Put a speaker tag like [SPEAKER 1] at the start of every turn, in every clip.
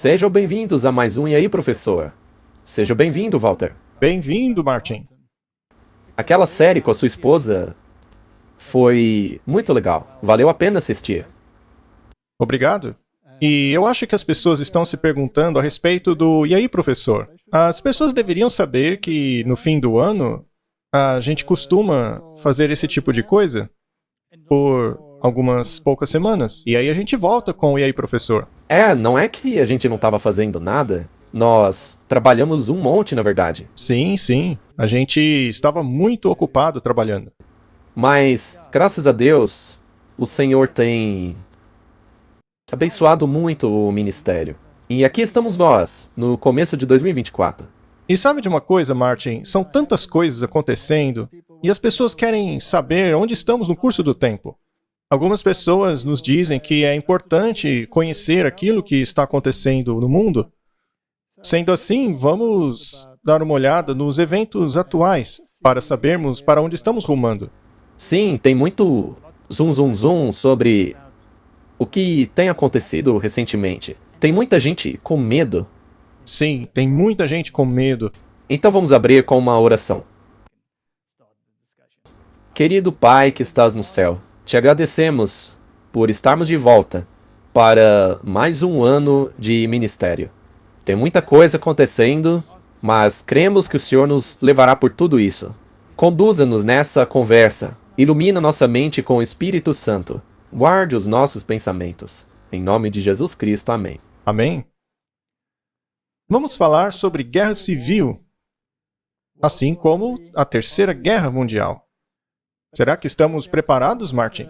[SPEAKER 1] Sejam bem-vindos a mais um E aí, professor? Seja bem-vindo, Walter.
[SPEAKER 2] Bem-vindo, Martin.
[SPEAKER 1] Aquela série com a sua esposa foi muito legal. Valeu a pena assistir.
[SPEAKER 2] Obrigado. E eu acho que as pessoas estão se perguntando a respeito do "E aí, professor?". As pessoas deveriam saber que, no fim do ano, a gente costuma fazer esse tipo de coisa por algumas poucas semanas. E aí a gente volta com o "E aí, professor?".
[SPEAKER 1] Não é que a gente não estava fazendo nada. Nós trabalhamos um monte, na verdade.
[SPEAKER 2] Sim. A gente estava muito ocupado trabalhando.
[SPEAKER 1] Mas, graças a Deus, o Senhor tem abençoado muito o ministério. E aqui estamos nós, no começo de 2024.
[SPEAKER 2] E sabe de uma coisa, Martin? São tantas coisas acontecendo e as pessoas querem saber onde estamos no curso do tempo. Algumas pessoas nos dizem que é importante conhecer aquilo que está acontecendo no mundo. Sendo assim, vamos dar uma olhada nos eventos atuais para sabermos para onde estamos rumando.
[SPEAKER 1] Sim, tem muito zoom sobre o que tem acontecido recentemente. Tem muita gente com medo.
[SPEAKER 2] Sim, tem muita gente com medo.
[SPEAKER 1] Então vamos abrir com uma oração. Querido Pai que estás no céu, te agradecemos por estarmos de volta para mais um ano de ministério. Tem muita coisa acontecendo, mas cremos que o Senhor nos levará por tudo isso. Conduza-nos nessa conversa, ilumina nossa mente com o Espírito Santo, guarde os nossos pensamentos. Em nome de Jesus Cristo, amém.
[SPEAKER 2] Amém? Vamos falar sobre guerra civil, assim como a Terceira Guerra Mundial. Será que estamos preparados, Martin?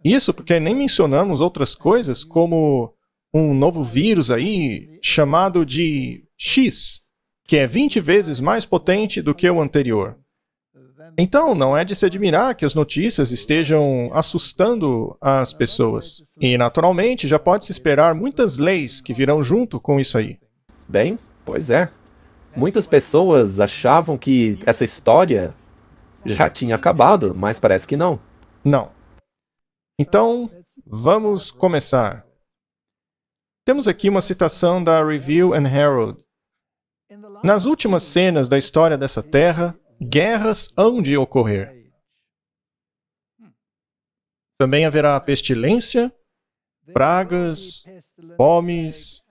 [SPEAKER 2] Isso porque nem mencionamos outras coisas, como um novo vírus aí chamado de X, que é 20 vezes mais potente do que o anterior. Então, não é de se admirar que as notícias estejam assustando as pessoas. E, naturalmente, já pode-se esperar muitas leis que virão junto com isso aí.
[SPEAKER 1] Bem, pois é. Muitas pessoas achavam que essa história já tinha acabado, mas parece que não.
[SPEAKER 2] Não. Então, vamos começar. Temos aqui uma citação da Review and Herald. Nas últimas cenas da história dessa terra, guerras hão de ocorrer. Também haverá pestilência, pragas, fomes.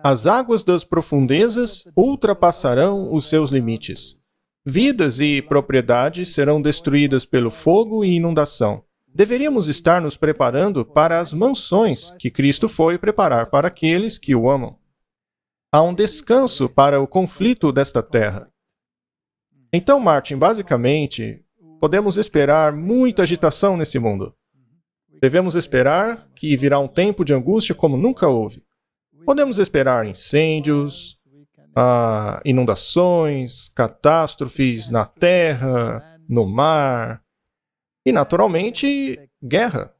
[SPEAKER 2] As águas das profundezas ultrapassarão os seus limites. Vidas e propriedades serão destruídas pelo fogo e inundação. Deveríamos estar nos preparando para as mansões que Cristo foi preparar para aqueles que o amam. Há um descanso para o conflito desta terra. Então, Martin, basicamente, podemos esperar muita agitação nesse mundo. Devemos esperar que virá um tempo de angústia como nunca houve. Podemos esperar incêndios, inundações, catástrofes na terra, no mar e, naturalmente, guerra.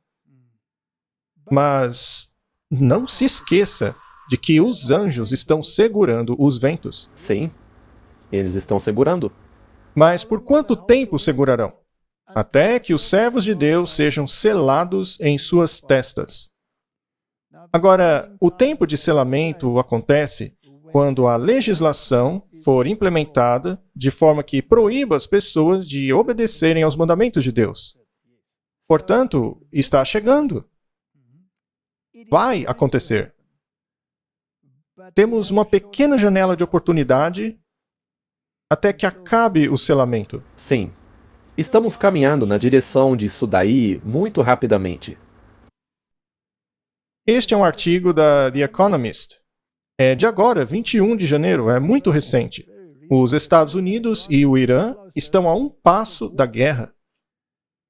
[SPEAKER 2] Mas não se esqueça de que os anjos estão segurando os ventos.
[SPEAKER 1] Sim, eles estão segurando.
[SPEAKER 2] Mas por quanto tempo segurarão? Até que os servos de Deus sejam selados em suas testas. Agora, o tempo de selamento acontece quando a legislação for implementada de forma que proíba as pessoas de obedecerem aos mandamentos de Deus. Portanto, está chegando. Vai acontecer. Temos uma pequena janela de oportunidade até que acabe o selamento.
[SPEAKER 1] Sim, estamos caminhando na direção disso daí muito rapidamente.
[SPEAKER 2] Este é um artigo da The Economist. É de agora, 21 de janeiro, é muito recente. Os Estados Unidos e o Irã estão a um passo da guerra.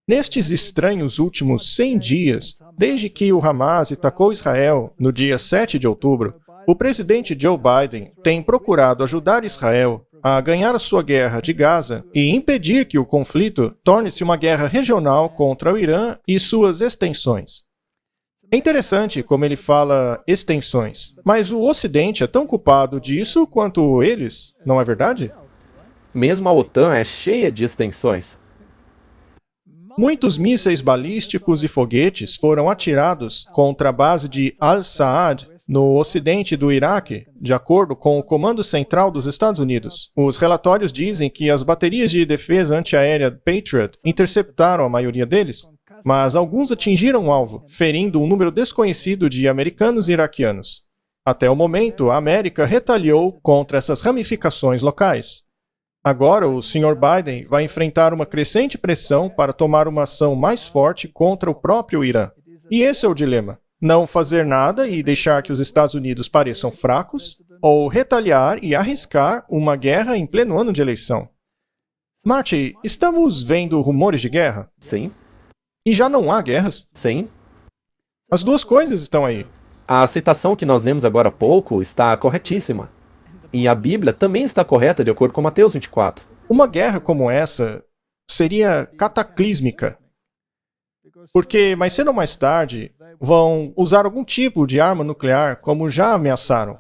[SPEAKER 2] Nestes estranhos últimos 100 dias, desde que o Hamas atacou Israel no dia 7 de outubro, o presidente Joe Biden tem procurado ajudar Israel a ganhar a sua guerra de Gaza e impedir que o conflito torne-se uma guerra regional contra o Irã e suas extensões. É interessante como ele fala extensões, mas o Ocidente é tão culpado disso quanto eles, não é verdade?
[SPEAKER 1] Mesmo a OTAN é cheia de extensões.
[SPEAKER 2] Muitos mísseis balísticos e foguetes foram atirados contra a base de Al-Saad no ocidente do Iraque, de acordo com o Comando Central dos Estados Unidos. Os relatórios dizem que as baterias de defesa antiaérea Patriot interceptaram a maioria deles, mas alguns atingiram o alvo, ferindo um número desconhecido de americanos e iraquianos. Até o momento, a América retaliou contra essas ramificações locais. Agora, o Sr. Biden vai enfrentar uma crescente pressão para tomar uma ação mais forte contra o próprio Irã. E esse é o dilema: não fazer nada e deixar que os Estados Unidos pareçam fracos, ou retaliar e arriscar uma guerra em pleno ano de eleição. Marty, estamos vendo rumores de guerra?
[SPEAKER 1] Sim,
[SPEAKER 2] E já não há guerras?
[SPEAKER 1] sim.
[SPEAKER 2] As duas coisas estão aí.
[SPEAKER 1] A citação que nós lemos agora há pouco está corretíssima. E a Bíblia também está correta de acordo com Mateus 24.
[SPEAKER 2] Uma guerra como essa seria cataclísmica, porque mais cedo ou mais tarde vão usar algum tipo de arma nuclear, como já ameaçaram.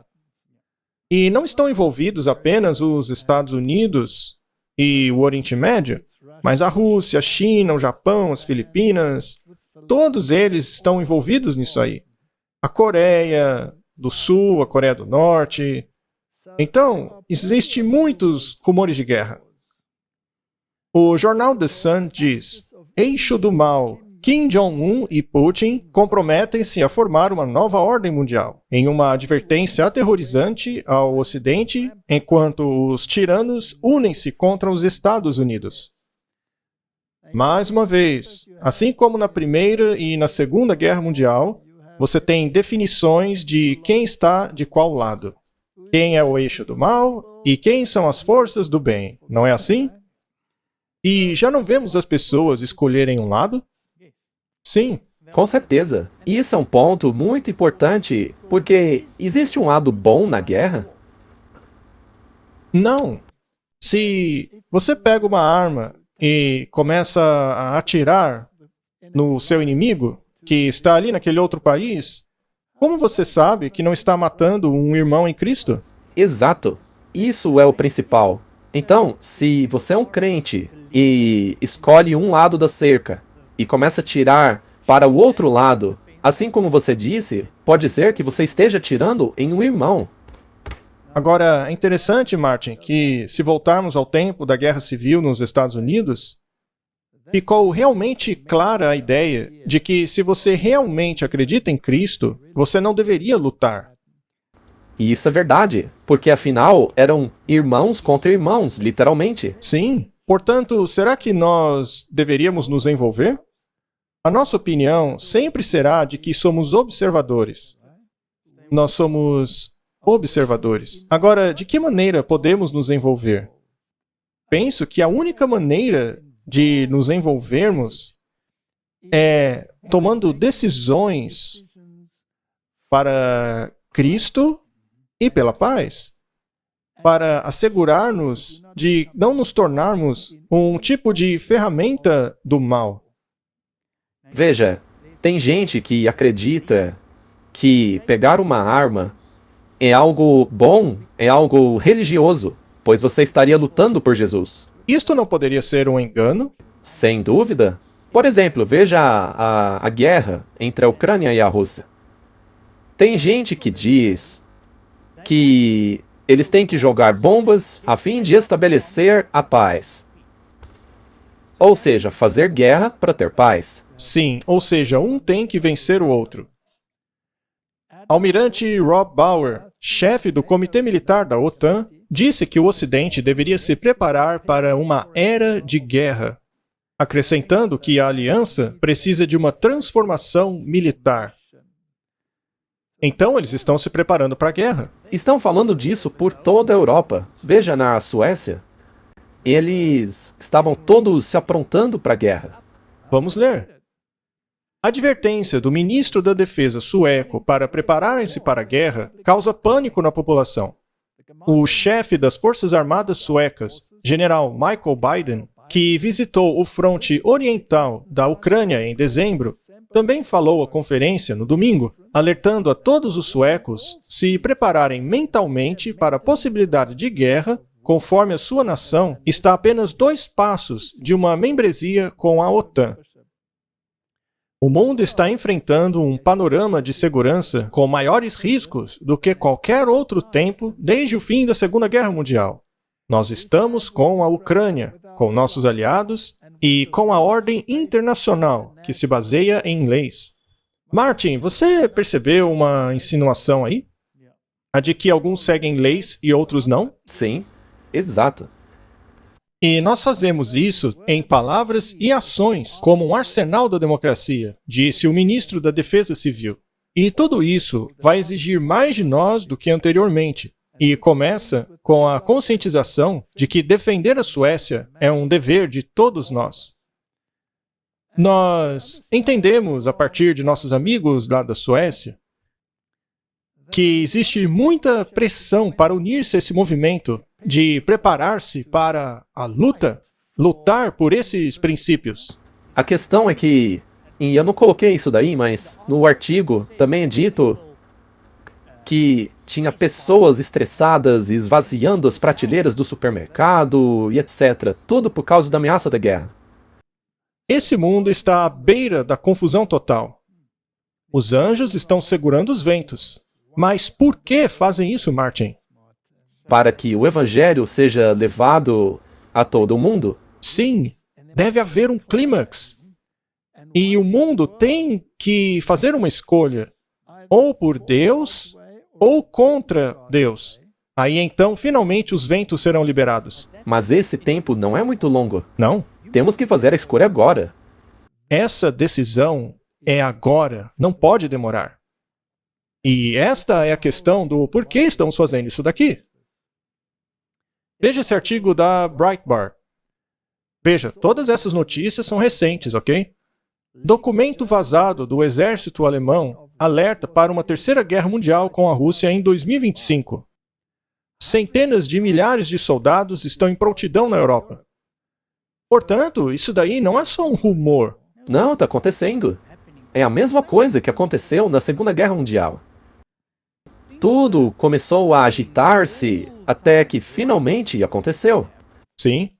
[SPEAKER 2] E não estão envolvidos apenas os Estados Unidos e o Oriente Médio, mas a Rússia, a China, o Japão, as Filipinas, todos eles estão envolvidos nisso aí. A Coreia do Sul, a Coreia do Norte. Então, existem muitos rumores de guerra. O jornal The Sun diz: Eixo do mal, Kim Jong-un e Putin comprometem-se a formar uma nova ordem mundial, em uma advertência aterrorizante ao Ocidente, enquanto os tiranos unem-se contra os Estados Unidos. Mais uma vez, assim como na Primeira e na Segunda Guerra Mundial, você tem definições de quem está de qual lado. Quem é o eixo do mal e quem são as forças do bem, não é assim? E já não vemos as pessoas escolherem um lado? Sim.
[SPEAKER 1] Com certeza. E isso é um ponto muito importante, porque existe um lado bom na guerra?
[SPEAKER 2] Não. Se você pega uma arma e começa a atirar no seu inimigo, que está ali naquele outro país, como você sabe que não está matando um irmão em Cristo?
[SPEAKER 1] Exato. Isso é o principal. Então, se você é um crente e escolhe um lado da cerca e começa a tirar para o outro lado, assim como você disse, pode ser que você esteja atirando em um irmão.
[SPEAKER 2] Agora, é interessante, Martin, que se voltarmos ao tempo da Guerra Civil nos Estados Unidos, ficou realmente clara a ideia de que se você realmente acredita em Cristo, você não deveria lutar.
[SPEAKER 1] E isso é verdade, porque afinal eram irmãos contra irmãos, literalmente.
[SPEAKER 2] Sim. Portanto, será que nós deveríamos nos envolver? A nossa opinião sempre será de que somos observadores. Nós somos observadores. Agora, de que maneira podemos nos envolver? Penso que a única maneira de nos envolvermos é tomando decisões para Cristo e pela paz, para assegurar-nos de não nos tornarmos um tipo de ferramenta do mal.
[SPEAKER 1] Veja, tem gente que acredita que pegar uma arma é algo bom, é algo religioso, pois você estaria lutando por Jesus.
[SPEAKER 2] Isto não poderia ser um engano?
[SPEAKER 1] Sem dúvida. Por exemplo, veja a guerra entre a Ucrânia e a Rússia. Tem gente que diz que eles têm que jogar bombas a fim de estabelecer a paz. Ou seja, fazer guerra para ter paz.
[SPEAKER 2] Sim, ou seja, um tem que vencer o outro. Almirante Rob Bauer, chefe do Comitê Militar da OTAN, disse que o Ocidente deveria se preparar para uma era de guerra, acrescentando que a aliança precisa de uma transformação militar. Então eles estão se preparando para a guerra.
[SPEAKER 1] Estão falando disso por toda a Europa. Veja na Suécia. Eles estavam todos se aprontando para a guerra.
[SPEAKER 2] Vamos ler. A advertência do ministro da Defesa sueco para prepararem-se para a guerra causa pânico na população. O chefe das Forças Armadas suecas, General Michael Biden, que visitou o fronte oriental da Ucrânia em dezembro, também falou à conferência no domingo, alertando a todos os suecos se prepararem mentalmente para a possibilidade de guerra, conforme a sua nação está a apenas 2 passos de uma membresia com a OTAN. O mundo está enfrentando um panorama de segurança com maiores riscos do que qualquer outro tempo desde o fim da Segunda Guerra Mundial. Nós estamos com a Ucrânia, com nossos aliados e com a ordem internacional, que se baseia em leis. Martin, você percebeu uma insinuação aí? A de que alguns seguem leis e outros não?
[SPEAKER 1] Sim, exato.
[SPEAKER 2] E nós fazemos isso em palavras e ações, como um arsenal da democracia, disse o ministro da Defesa Civil. E tudo isso vai exigir mais de nós do que anteriormente. E começa com a conscientização de que defender a Suécia é um dever de todos nós. Nós entendemos, a partir de nossos amigos lá da Suécia, que existe muita pressão para unir-se a esse movimento de preparar-se para a lutar por esses princípios.
[SPEAKER 1] A questão é que, e eu não coloquei isso daí, mas no artigo também é dito que tinha pessoas estressadas esvaziando as prateleiras do supermercado e etc. Tudo por causa da ameaça da guerra.
[SPEAKER 2] Esse mundo está à beira da confusão total. Os anjos estão segurando os ventos. Mas por que fazem isso, Martin?
[SPEAKER 1] Para que o evangelho seja levado a todo o mundo?
[SPEAKER 2] Sim, deve haver um clímax. E o mundo tem que fazer uma escolha, ou por Deus, ou contra Deus. Aí então, finalmente, os ventos serão liberados.
[SPEAKER 1] Mas esse tempo não é muito longo.
[SPEAKER 2] Não?
[SPEAKER 1] Temos que fazer a escolha agora.
[SPEAKER 2] Essa decisão é agora, não pode demorar. E esta é a questão do porquê estamos fazendo isso daqui. Veja esse artigo da Breitbart. Veja, todas essas notícias são recentes, ok? Documento vazado do exército alemão alerta para uma terceira guerra mundial com a Rússia em 2025. Centenas de milhares de soldados estão em prontidão na Europa. Portanto, isso daí não é só um rumor.
[SPEAKER 1] Não, está acontecendo. É a mesma coisa que aconteceu na Segunda Guerra Mundial. Tudo começou a agitar-se até que finalmente aconteceu.
[SPEAKER 2] Sim.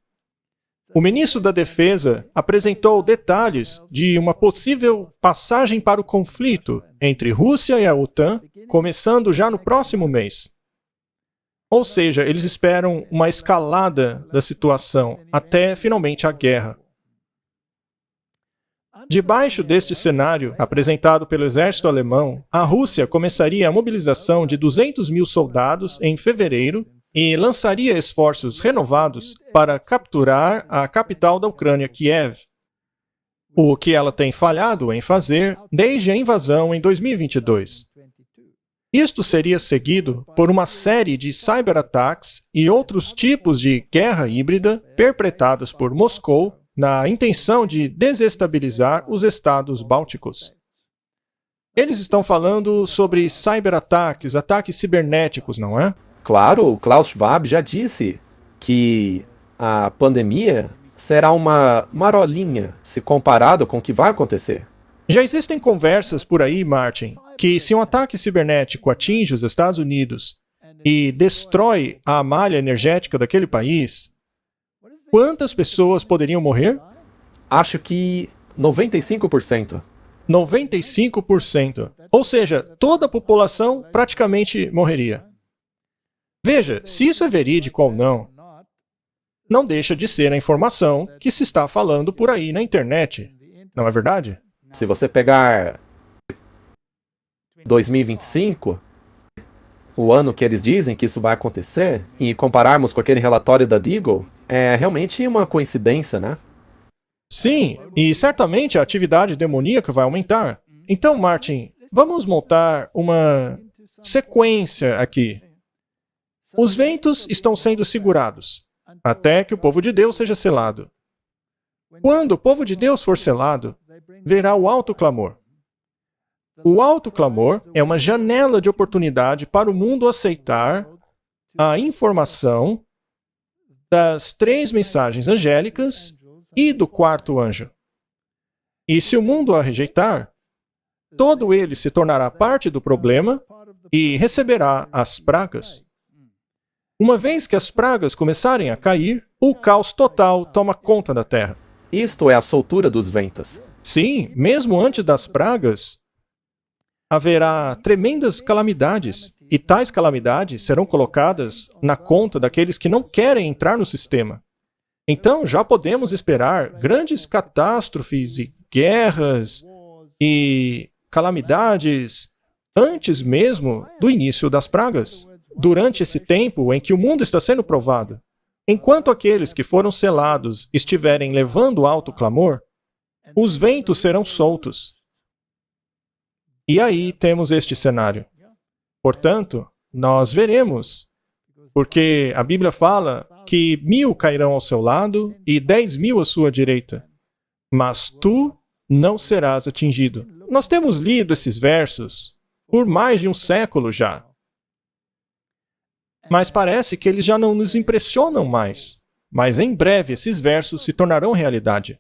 [SPEAKER 2] O ministro da Defesa apresentou detalhes de uma possível passagem para o conflito entre Rússia e a OTAN, começando já no próximo mês. Ou seja, eles esperam uma escalada da situação até finalmente a guerra. Debaixo deste cenário, apresentado pelo exército alemão, a Rússia começaria a mobilização de 200 mil soldados em fevereiro e lançaria esforços renovados para capturar a capital da Ucrânia, Kiev, o que ela tem falhado em fazer desde a invasão em 2022. Isto seria seguido por uma série de cyberataques e outros tipos de guerra híbrida perpetrados por Moscou na intenção de desestabilizar os estados bálticos. Eles estão falando sobre cyberataques, ataques cibernéticos, não é?
[SPEAKER 1] Claro, o Klaus Schwab já disse que a pandemia será uma marolinha se comparado com o que vai acontecer.
[SPEAKER 2] Já existem conversas por aí, Martin, que se um ataque cibernético atinge os Estados Unidos e destrói a malha energética daquele país, quantas pessoas poderiam morrer?
[SPEAKER 1] Acho que 95%.
[SPEAKER 2] 95%. Ou seja, toda a população praticamente morreria. Veja, se isso é verídico ou não, não deixa de ser a informação que se está falando por aí na internet. Não é verdade?
[SPEAKER 1] Se você pegar 2025, o ano que eles dizem que isso vai acontecer, e compararmos com aquele relatório da Deagle, é realmente uma coincidência, né?
[SPEAKER 2] Sim, e certamente a atividade demoníaca vai aumentar. Então, Martin, vamos montar uma sequência aqui. Os ventos estão sendo segurados, até que o povo de Deus seja selado. Quando o povo de Deus for selado, verá o alto clamor. O alto clamor é uma janela de oportunidade para o mundo aceitar a informação das 3 mensagens angélicas e do 4º anjo. E se o mundo a rejeitar, todo ele se tornará parte do problema e receberá as pragas. Uma vez que as pragas começarem a cair, o caos total toma conta da terra.
[SPEAKER 1] Isto é a soltura dos ventos.
[SPEAKER 2] Sim, mesmo antes das pragas, haverá tremendas calamidades, e tais calamidades serão colocadas na conta daqueles que não querem entrar no sistema. Então, já podemos esperar grandes catástrofes e guerras e calamidades antes mesmo do início das pragas, durante esse tempo em que o mundo está sendo provado. Enquanto aqueles que foram selados estiverem levando alto clamor, os ventos serão soltos. E aí temos este cenário. Portanto, nós veremos, porque a Bíblia fala que 1000 cairão ao seu lado e 10.000 à sua direita, mas tu não serás atingido. Nós temos lido esses versos por mais de um século já. Mas parece que eles já não nos impressionam mais. Mas em breve esses versos se tornarão realidade.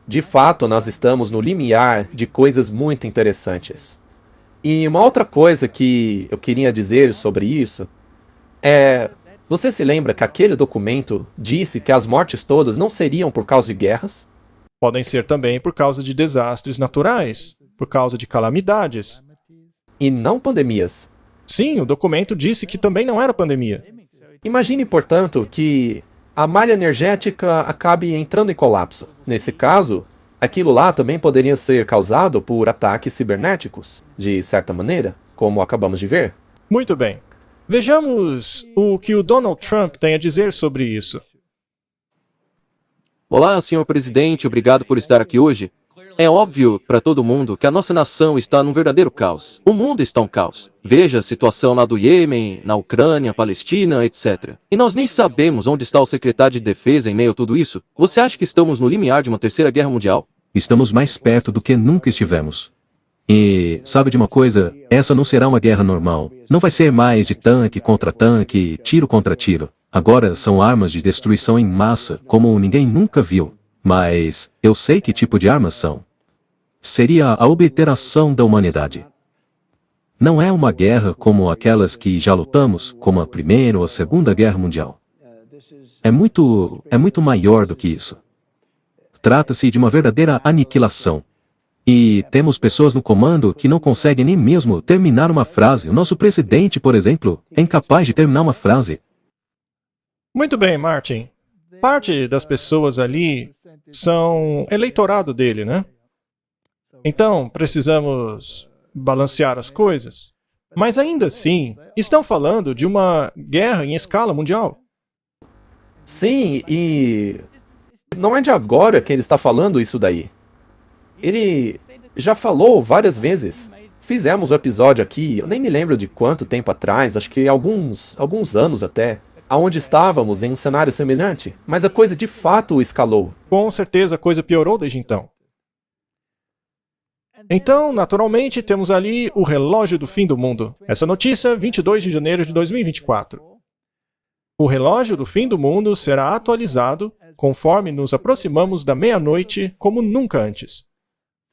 [SPEAKER 1] De fato, nós estamos no limiar de coisas muito interessantes. E uma outra coisa que eu queria dizer sobre isso é... Você se lembra que aquele documento disse que as mortes todas não seriam por causa de guerras?
[SPEAKER 2] Podem ser também por causa de desastres naturais, por causa de calamidades.
[SPEAKER 1] E não pandemias.
[SPEAKER 2] Sim, o documento disse que também não era pandemia.
[SPEAKER 1] Imagine, portanto, que a malha energética acabe entrando em colapso. Nesse caso, aquilo lá também poderia ser causado por ataques cibernéticos, de certa maneira, como acabamos de ver.
[SPEAKER 2] Muito bem. Vejamos o que o Donald Trump tem a dizer sobre isso.
[SPEAKER 3] Olá, senhor presidente, obrigado por estar aqui hoje. É óbvio para todo mundo que a nossa nação está num verdadeiro caos. O mundo está um caos. Veja a situação lá do Iêmen, na Ucrânia, Palestina, etc. E nós nem sabemos onde está o secretário de defesa em meio a tudo isso. Você acha que estamos no limiar de uma terceira guerra mundial?
[SPEAKER 4] Estamos mais perto do que nunca estivemos. E, sabe de uma coisa? Essa não será uma guerra normal. Não vai ser mais de tanque contra tanque, tiro contra tiro. Agora são armas de destruição em massa, como ninguém nunca viu. Mas, eu sei que tipo de armas são. Seria a obliteração da humanidade. Não é uma guerra como aquelas que já lutamos, como a Primeira ou a Segunda Guerra Mundial. É muito maior do que isso. Trata-se de uma verdadeira aniquilação. E temos pessoas no comando que não conseguem nem mesmo terminar uma frase. O nosso presidente, por exemplo, é incapaz de terminar uma frase.
[SPEAKER 2] Muito bem, Martin. Parte das pessoas ali são eleitorado dele, né? Então, precisamos balancear as coisas. Mas ainda assim, estão falando de uma guerra em escala mundial.
[SPEAKER 1] Sim, e... não é de agora que ele está falando isso daí. Ele já falou várias vezes. Fizemos um episódio aqui, eu nem me lembro de quanto tempo atrás, acho que alguns anos até, aonde estávamos em um cenário semelhante, mas a coisa de fato escalou.
[SPEAKER 2] Com certeza a coisa piorou desde então. Então, naturalmente, temos ali o relógio do fim do mundo. Essa notícia, 22 de janeiro de 2024. O relógio do fim do mundo será atualizado conforme nos aproximamos da meia-noite como nunca antes.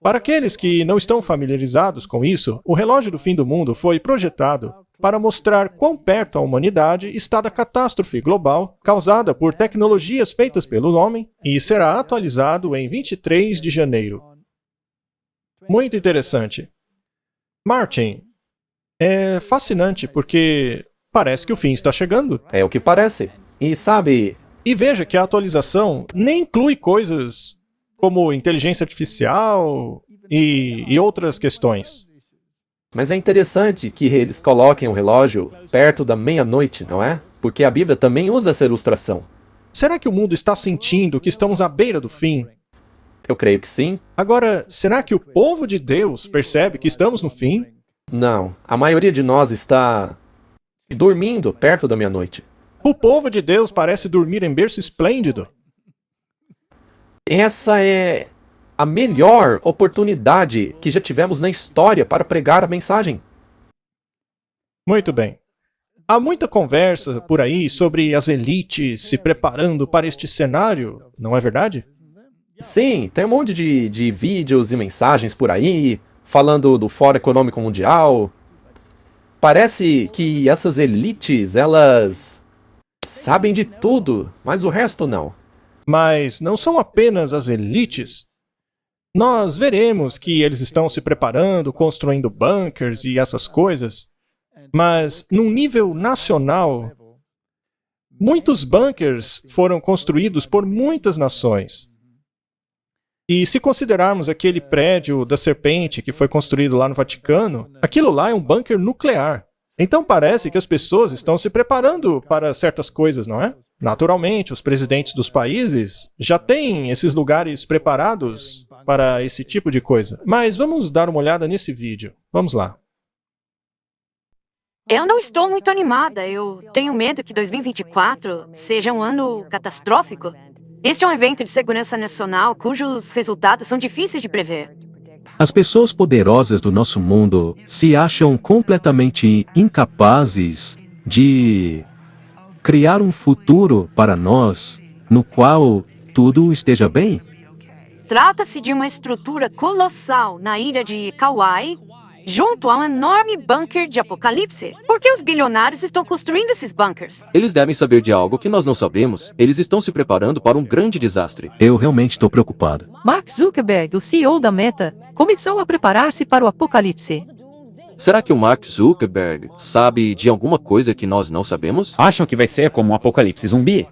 [SPEAKER 2] Para aqueles que não estão familiarizados com isso, o relógio do fim do mundo foi projetado para mostrar quão perto a humanidade está da catástrofe global causada por tecnologias feitas pelo homem e será atualizado em 23 de janeiro. Muito interessante. Martin, é fascinante porque parece que o fim está chegando.
[SPEAKER 1] É o que parece. E sabe...
[SPEAKER 2] E veja que a atualização nem inclui coisas como inteligência artificial e outras questões.
[SPEAKER 1] Mas é interessante que eles coloquem o relógio perto da meia-noite, não é? Porque a Bíblia também usa essa ilustração.
[SPEAKER 2] Será que o mundo está sentindo que estamos à beira do fim?
[SPEAKER 1] Eu creio que sim.
[SPEAKER 2] Agora, será que o povo de Deus percebe que estamos no fim?
[SPEAKER 1] Não, a maioria de nós está dormindo perto da meia-noite.
[SPEAKER 2] O povo de Deus parece dormir em berço esplêndido.
[SPEAKER 1] Essa é a melhor oportunidade que já tivemos na história para pregar a mensagem.
[SPEAKER 2] Muito bem. Há muita conversa por aí sobre as elites se preparando para este cenário, não é verdade?
[SPEAKER 1] Sim, tem um monte de vídeos e mensagens por aí, falando do Fórum Econômico Mundial. Parece que essas elites, elas sabem de tudo, mas o resto não.
[SPEAKER 2] Mas não são apenas as elites. Nós veremos que eles estão se preparando, construindo bunkers e essas coisas, mas num nível nacional, muitos bunkers foram construídos por muitas nações. E se considerarmos aquele prédio da Serpente que foi construído lá no Vaticano, aquilo lá é um bunker nuclear. Então parece que as pessoas estão se preparando para certas coisas, não é? Naturalmente, os presidentes dos países já têm esses lugares preparados para esse tipo de coisa. Mas vamos dar uma olhada nesse vídeo. Vamos lá.
[SPEAKER 5] Eu não estou muito animada. Eu tenho medo que 2024 seja um ano catastrófico. Este é um evento de segurança nacional cujos resultados são difíceis de prever.
[SPEAKER 4] As pessoas poderosas do nosso mundo se acham completamente incapazes de criar um futuro para nós, no qual tudo esteja bem.
[SPEAKER 5] Trata-se de uma estrutura colossal na ilha de Kauai, junto a um enorme bunker de apocalipse. Por que os bilionários estão construindo esses bunkers?
[SPEAKER 3] Eles devem saber de algo que nós não sabemos. Eles estão se preparando para um grande desastre.
[SPEAKER 4] Eu realmente estou preocupado.
[SPEAKER 6] Mark Zuckerberg, o CEO da Meta, começou a preparar-se para o apocalipse.
[SPEAKER 3] Será que o Mark Zuckerberg sabe de alguma coisa que nós não sabemos?
[SPEAKER 7] Acham que vai ser como um apocalipse zumbi?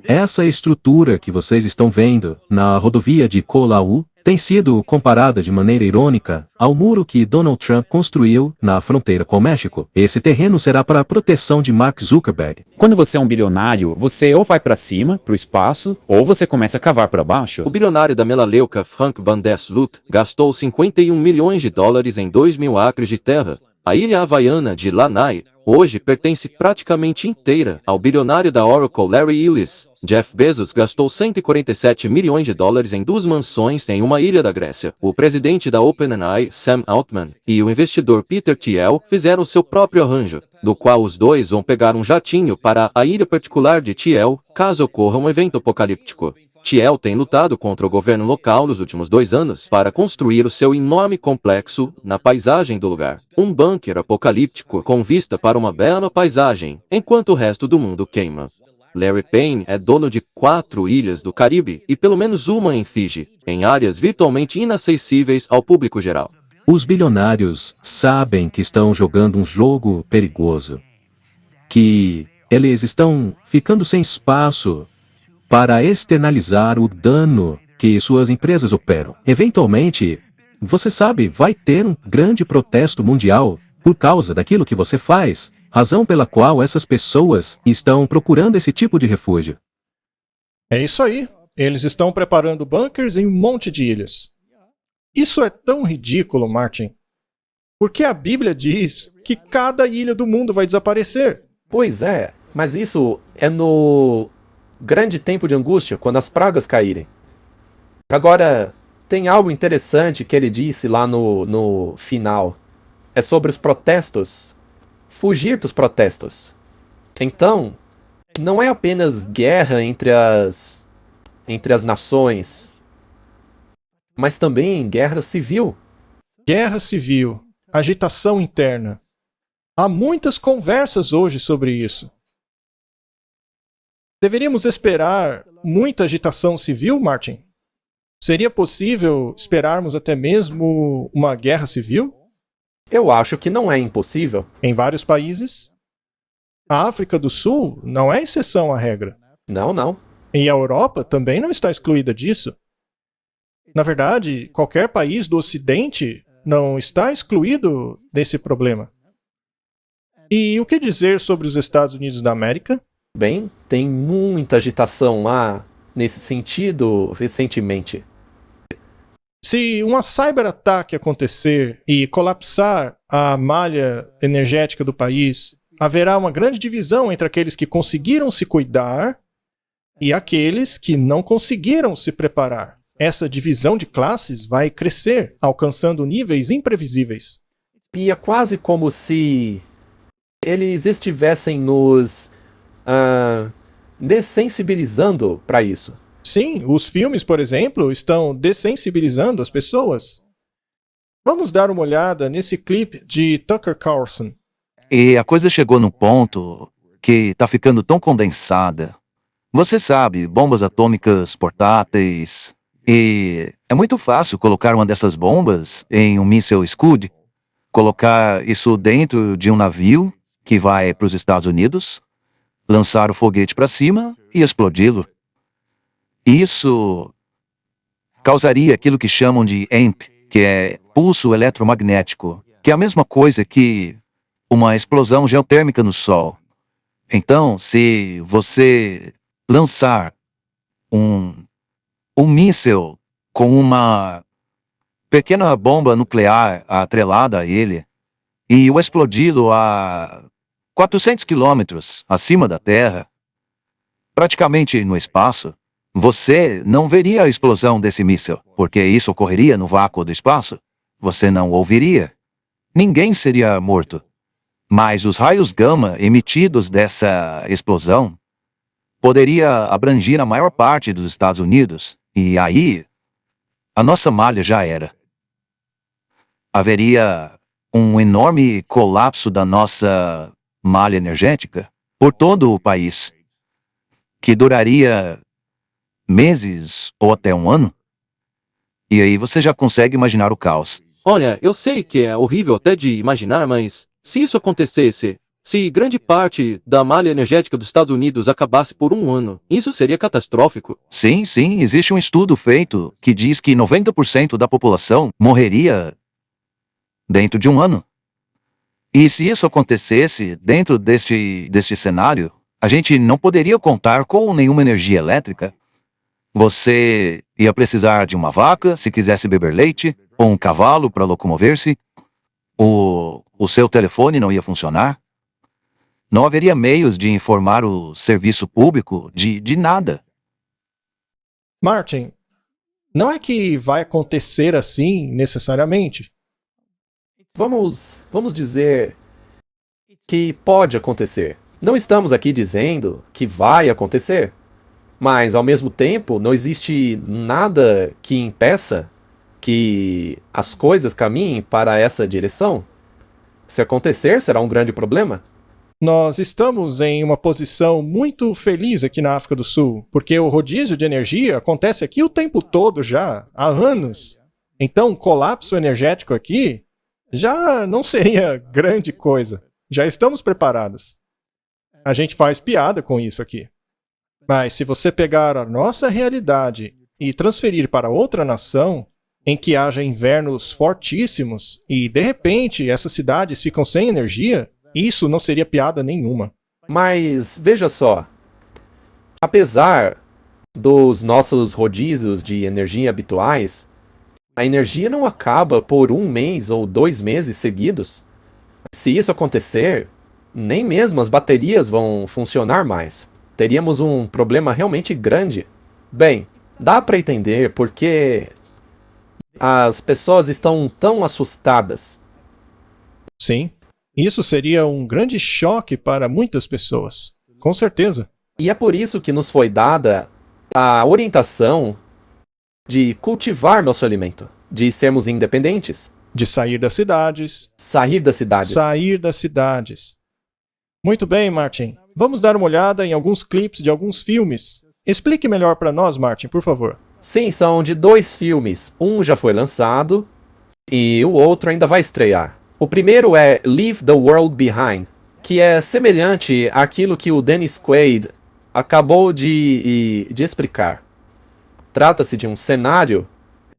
[SPEAKER 4] Essa estrutura que vocês estão vendo na rodovia de Colau tem sido comparada de maneira irônica ao muro que Donald Trump construiu na fronteira com o México. Esse terreno será para a proteção de Mark Zuckerberg.
[SPEAKER 7] Quando você é um bilionário, você ou vai para cima, para o espaço, ou você começa a cavar para baixo.
[SPEAKER 3] O bilionário da melaleuca Frank Van Der Sloot gastou 51 milhões de dólares em 2.000 acres de terra. A ilha havaiana de Lanai hoje pertence praticamente inteira ao bilionário da Oracle Larry Ellison. Jeff Bezos gastou 147 milhões de dólares em 2 mansões em uma ilha da Grécia. O presidente da OpenAI, Sam Altman, e o investidor Peter Thiel fizeram seu próprio arranjo, do qual os dois vão pegar um jatinho para a ilha particular de Thiel, caso ocorra um evento apocalíptico. Thiel tem lutado contra o governo local nos últimos 2 anos para construir o seu enorme complexo na paisagem do lugar. Um bunker apocalíptico com vista para uma bela paisagem, enquanto o resto do mundo queima. Larry Payne é dono de 4 ilhas do Caribe e pelo menos uma em Fiji, em áreas virtualmente inacessíveis ao público geral.
[SPEAKER 4] Os bilionários sabem que estão jogando um jogo perigoso, que eles estão ficando sem espaço para externalizar o dano que suas empresas operam. Eventualmente, você sabe, vai ter um grande protesto mundial por causa daquilo que você faz, razão pela qual essas pessoas estão procurando esse tipo de refúgio.
[SPEAKER 2] É isso aí. Eles estão preparando bunkers em um monte de ilhas. Isso é tão ridículo, Martin. Porque a Bíblia diz que cada ilha do mundo vai desaparecer.
[SPEAKER 1] Pois é, mas isso é no grande tempo de angústia, quando as pragas caírem. Agora, tem algo interessante que ele disse lá no final. É sobre os protestos. Fugir dos protestos. Então, não é apenas guerra entre as nações, mas também guerra civil.
[SPEAKER 2] Guerra civil, agitação interna. Há muitas conversas hoje sobre isso. Deveríamos esperar muita agitação civil, Martin? Seria possível esperarmos até mesmo uma guerra civil?
[SPEAKER 1] Eu acho que não é impossível.
[SPEAKER 2] Em vários países. A África do Sul não é exceção à regra.
[SPEAKER 1] Não, não.
[SPEAKER 2] E a Europa também não está excluída disso. Na verdade, qualquer país do Ocidente não está excluído desse problema. E o que dizer sobre os Estados Unidos da América?
[SPEAKER 1] Bem, tem muita agitação lá nesse sentido recentemente.
[SPEAKER 2] Se um cyberataque acontecer e colapsar a malha energética do país, haverá uma grande divisão entre aqueles que conseguiram se cuidar e aqueles que não conseguiram se preparar. Essa divisão de classes vai crescer, alcançando níveis imprevisíveis.
[SPEAKER 1] E é quase como se eles estivessem nos dessensibilizando para isso.
[SPEAKER 2] Sim, os filmes, por exemplo, estão dessensibilizando as pessoas. Vamos dar uma olhada nesse clipe de Tucker Carlson.
[SPEAKER 8] E a coisa chegou num ponto que tá ficando tão condensada Você sabe, bombas atômicas portáteis. E é muito fácil colocar uma dessas bombas em um míssil Scud, colocar isso dentro de um navio que vai para os Estados Unidos, lançar o foguete para cima e explodi-lo. Isso causaria aquilo que chamam de AMP, que é pulso eletromagnético, que é a mesma coisa que uma explosão geotérmica no Sol. Então, se você lançar um míssil com uma pequena bomba nuclear atrelada a ele e o explodi-lo a 400 quilômetros acima da Terra, praticamente no espaço, você não veria a explosão desse míssil, porque isso ocorreria no vácuo do espaço. Você não ouviria. Ninguém seria morto. Mas os raios gama emitidos dessa explosão poderia abranger a maior parte dos Estados Unidos, e aí a nossa malha já era. Haveria um enorme colapso da nossa malha energética por todo o país, que duraria meses ou até um ano. E aí você já consegue imaginar o caos.
[SPEAKER 3] Olha, eu sei que é horrível até de imaginar, mas se isso acontecesse, se grande parte da malha energética dos Estados Unidos acabasse por um ano, isso seria catastrófico.
[SPEAKER 8] Sim, existe um estudo feito que diz que 90% da população morreria dentro de um ano. E se isso acontecesse dentro deste cenário, a gente não poderia contar com nenhuma energia elétrica. Você ia precisar de uma vaca se quisesse beber leite, ou um cavalo para locomover-se. O seu telefone não ia funcionar. Não haveria meios de informar o serviço público de nada.
[SPEAKER 2] Martin, não é que vai acontecer assim necessariamente.
[SPEAKER 1] Vamos dizer que pode acontecer. Não estamos aqui dizendo que vai acontecer. Mas, ao mesmo tempo, não existe nada que impeça que as coisas caminhem para essa direção. Se acontecer, será um grande problema.
[SPEAKER 2] Nós estamos em uma posição muito feliz aqui na África do Sul, porque o rodízio de energia acontece aqui o tempo todo já, há anos. Então, colapso energético aqui já não seria grande coisa. Já estamos preparados. A gente faz piada com isso aqui. Mas se você pegar a nossa realidade e transferir para outra nação, em que haja invernos fortíssimos e, de repente, essas cidades ficam sem energia, isso não seria piada nenhuma.
[SPEAKER 1] Mas, veja só. Apesar dos nossos rodízios de energia habituais, a energia não acaba por 1 mês ou 2 meses seguidos. Se isso acontecer, nem mesmo as baterias vão funcionar mais. Teríamos um problema realmente grande. Bem, dá para entender porque as pessoas estão tão assustadas.
[SPEAKER 2] Sim, isso seria um grande choque para muitas pessoas, com certeza.
[SPEAKER 1] E é por isso que nos foi dada a orientação de cultivar nosso alimento, de sermos independentes.
[SPEAKER 2] De sair das cidades.
[SPEAKER 1] Sair das cidades.
[SPEAKER 2] Sair das cidades. Muito bem, Martin. Vamos dar uma olhada em alguns clipes de alguns filmes. Explique melhor para nós, Martin, por favor.
[SPEAKER 1] Sim, são de 2 filmes. Um já foi lançado e o outro ainda vai estrear. O primeiro é Leave the World Behind, que é semelhante àquilo que o Dennis Quaid acabou de explicar. Trata-se de um cenário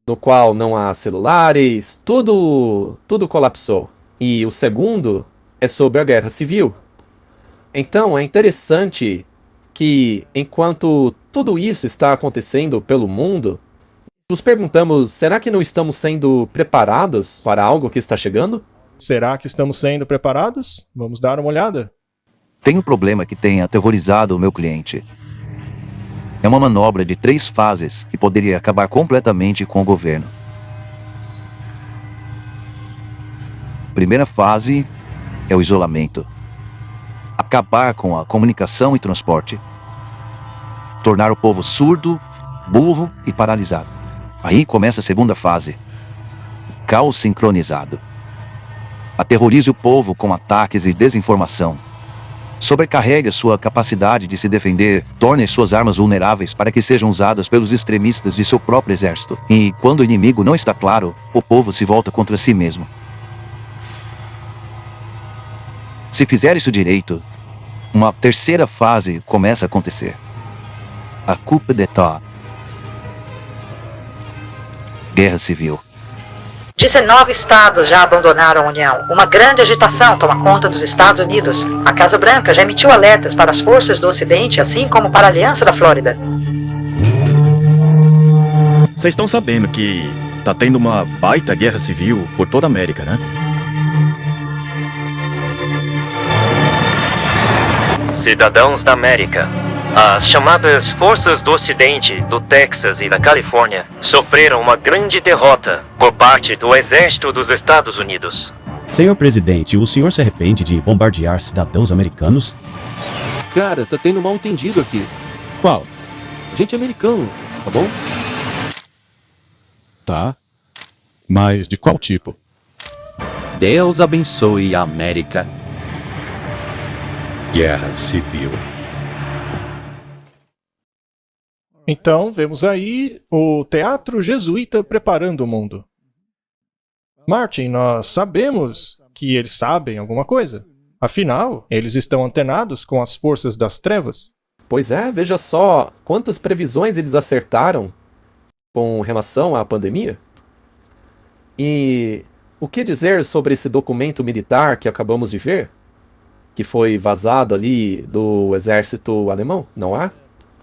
[SPEAKER 1] no qual não há celulares, tudo colapsou. E o segundo é sobre a Guerra Civil. Então é interessante que, enquanto tudo isso está acontecendo pelo mundo, nos perguntamos, será que não estamos sendo preparados para algo que está chegando?
[SPEAKER 2] Será que estamos sendo preparados? Vamos dar uma olhada.
[SPEAKER 8] Tem um problema que tem aterrorizado o meu cliente. É uma manobra de 3 fases que poderia acabar completamente com o governo. Primeira fase é o isolamento. Acabar com a comunicação e transporte. Tornar o povo surdo, burro e paralisado. Aí começa a segunda fase. Caos sincronizado. Aterrorize o povo com ataques e desinformação. Sobrecarregue sua capacidade de se defender, torne suas armas vulneráveis para que sejam usadas pelos extremistas de seu próprio exército. E, quando o inimigo não está claro, o povo se volta contra si mesmo. Se fizer isso direito, uma terceira fase começa a acontecer. A coup d'état. Guerra Civil.
[SPEAKER 9] 19 estados já abandonaram a União. Uma grande agitação toma conta dos Estados Unidos. A Casa Branca já emitiu alertas para as forças do Ocidente, assim como para a Aliança da Flórida.
[SPEAKER 10] Vocês estão sabendo que tá tendo uma baita guerra civil por toda a América, né?
[SPEAKER 11] Cidadãos da América, as chamadas Forças do Ocidente, do Texas e da Califórnia, sofreram uma grande derrota por parte do Exército dos Estados Unidos.
[SPEAKER 10] Senhor presidente, o senhor se arrepende de bombardear cidadãos americanos?
[SPEAKER 3] Cara, tá tendo mal entendido aqui.
[SPEAKER 10] Qual?
[SPEAKER 3] Gente americano, tá bom?
[SPEAKER 10] Tá. Mas de qual tipo?
[SPEAKER 7] Deus abençoe a América.
[SPEAKER 10] Guerra Civil.
[SPEAKER 2] Então, vemos aí o teatro jesuíta preparando o mundo. Martin, nós sabemos que eles sabem alguma coisa. Afinal, eles estão antenados com as forças das trevas.
[SPEAKER 1] Pois é, veja só quantas previsões eles acertaram com relação à pandemia. E o que dizer sobre esse documento militar que acabamos de ver? Que foi vazado ali do exército alemão, não é?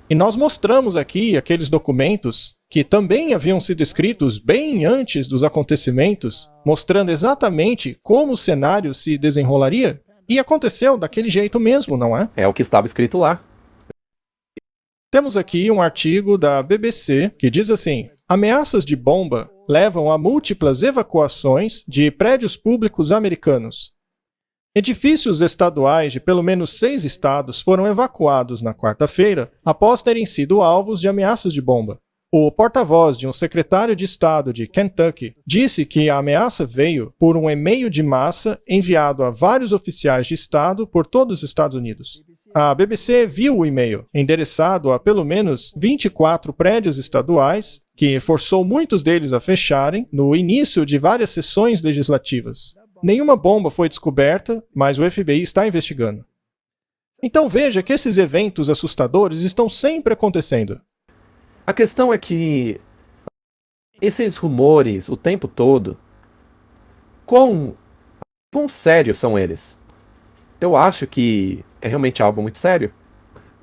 [SPEAKER 2] E nós mostramos aqui aqueles documentos que também haviam sido escritos bem antes dos acontecimentos, mostrando exatamente como o cenário se desenrolaria. E aconteceu daquele jeito mesmo, não é?
[SPEAKER 1] É o que estava escrito lá.
[SPEAKER 2] Temos aqui um artigo da BBC que diz assim: ameaças de bomba levam a múltiplas evacuações de prédios públicos americanos. Edifícios estaduais de pelo menos 6 estados foram evacuados na quarta-feira após terem sido alvos de ameaças de bomba. O porta-voz de um secretário de estado de Kentucky disse que a ameaça veio por um e-mail de massa enviado a vários oficiais de estado por todos os Estados Unidos. A BBC viu o e-mail, endereçado a pelo menos 24 prédios estaduais, que forçou muitos deles a fecharem no início de várias sessões legislativas. Nenhuma bomba foi descoberta, mas o FBI está investigando. Então veja que esses eventos assustadores estão sempre acontecendo.
[SPEAKER 1] A questão é que esses rumores o tempo todo, quão sérios são eles? Eu acho que é realmente algo muito sério.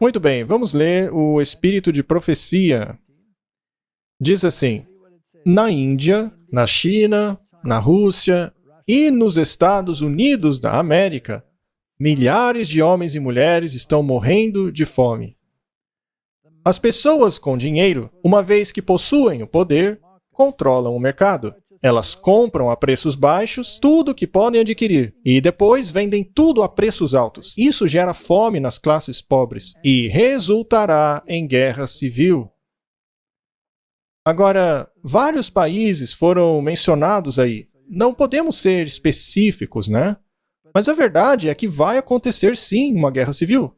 [SPEAKER 2] Muito bem, vamos ler o Espírito de Profecia. Diz assim: na Índia, na China, na Rússia e nos Estados Unidos da América, milhares de homens e mulheres estão morrendo de fome. As pessoas com dinheiro, uma vez que possuem o poder, controlam o mercado. Elas compram a preços baixos tudo que podem adquirir e depois vendem tudo a preços altos. Isso gera fome nas classes pobres e resultará em guerra civil. Agora, vários países foram mencionados aí. Não podemos ser específicos, né? Mas a verdade é que vai acontecer sim uma guerra civil.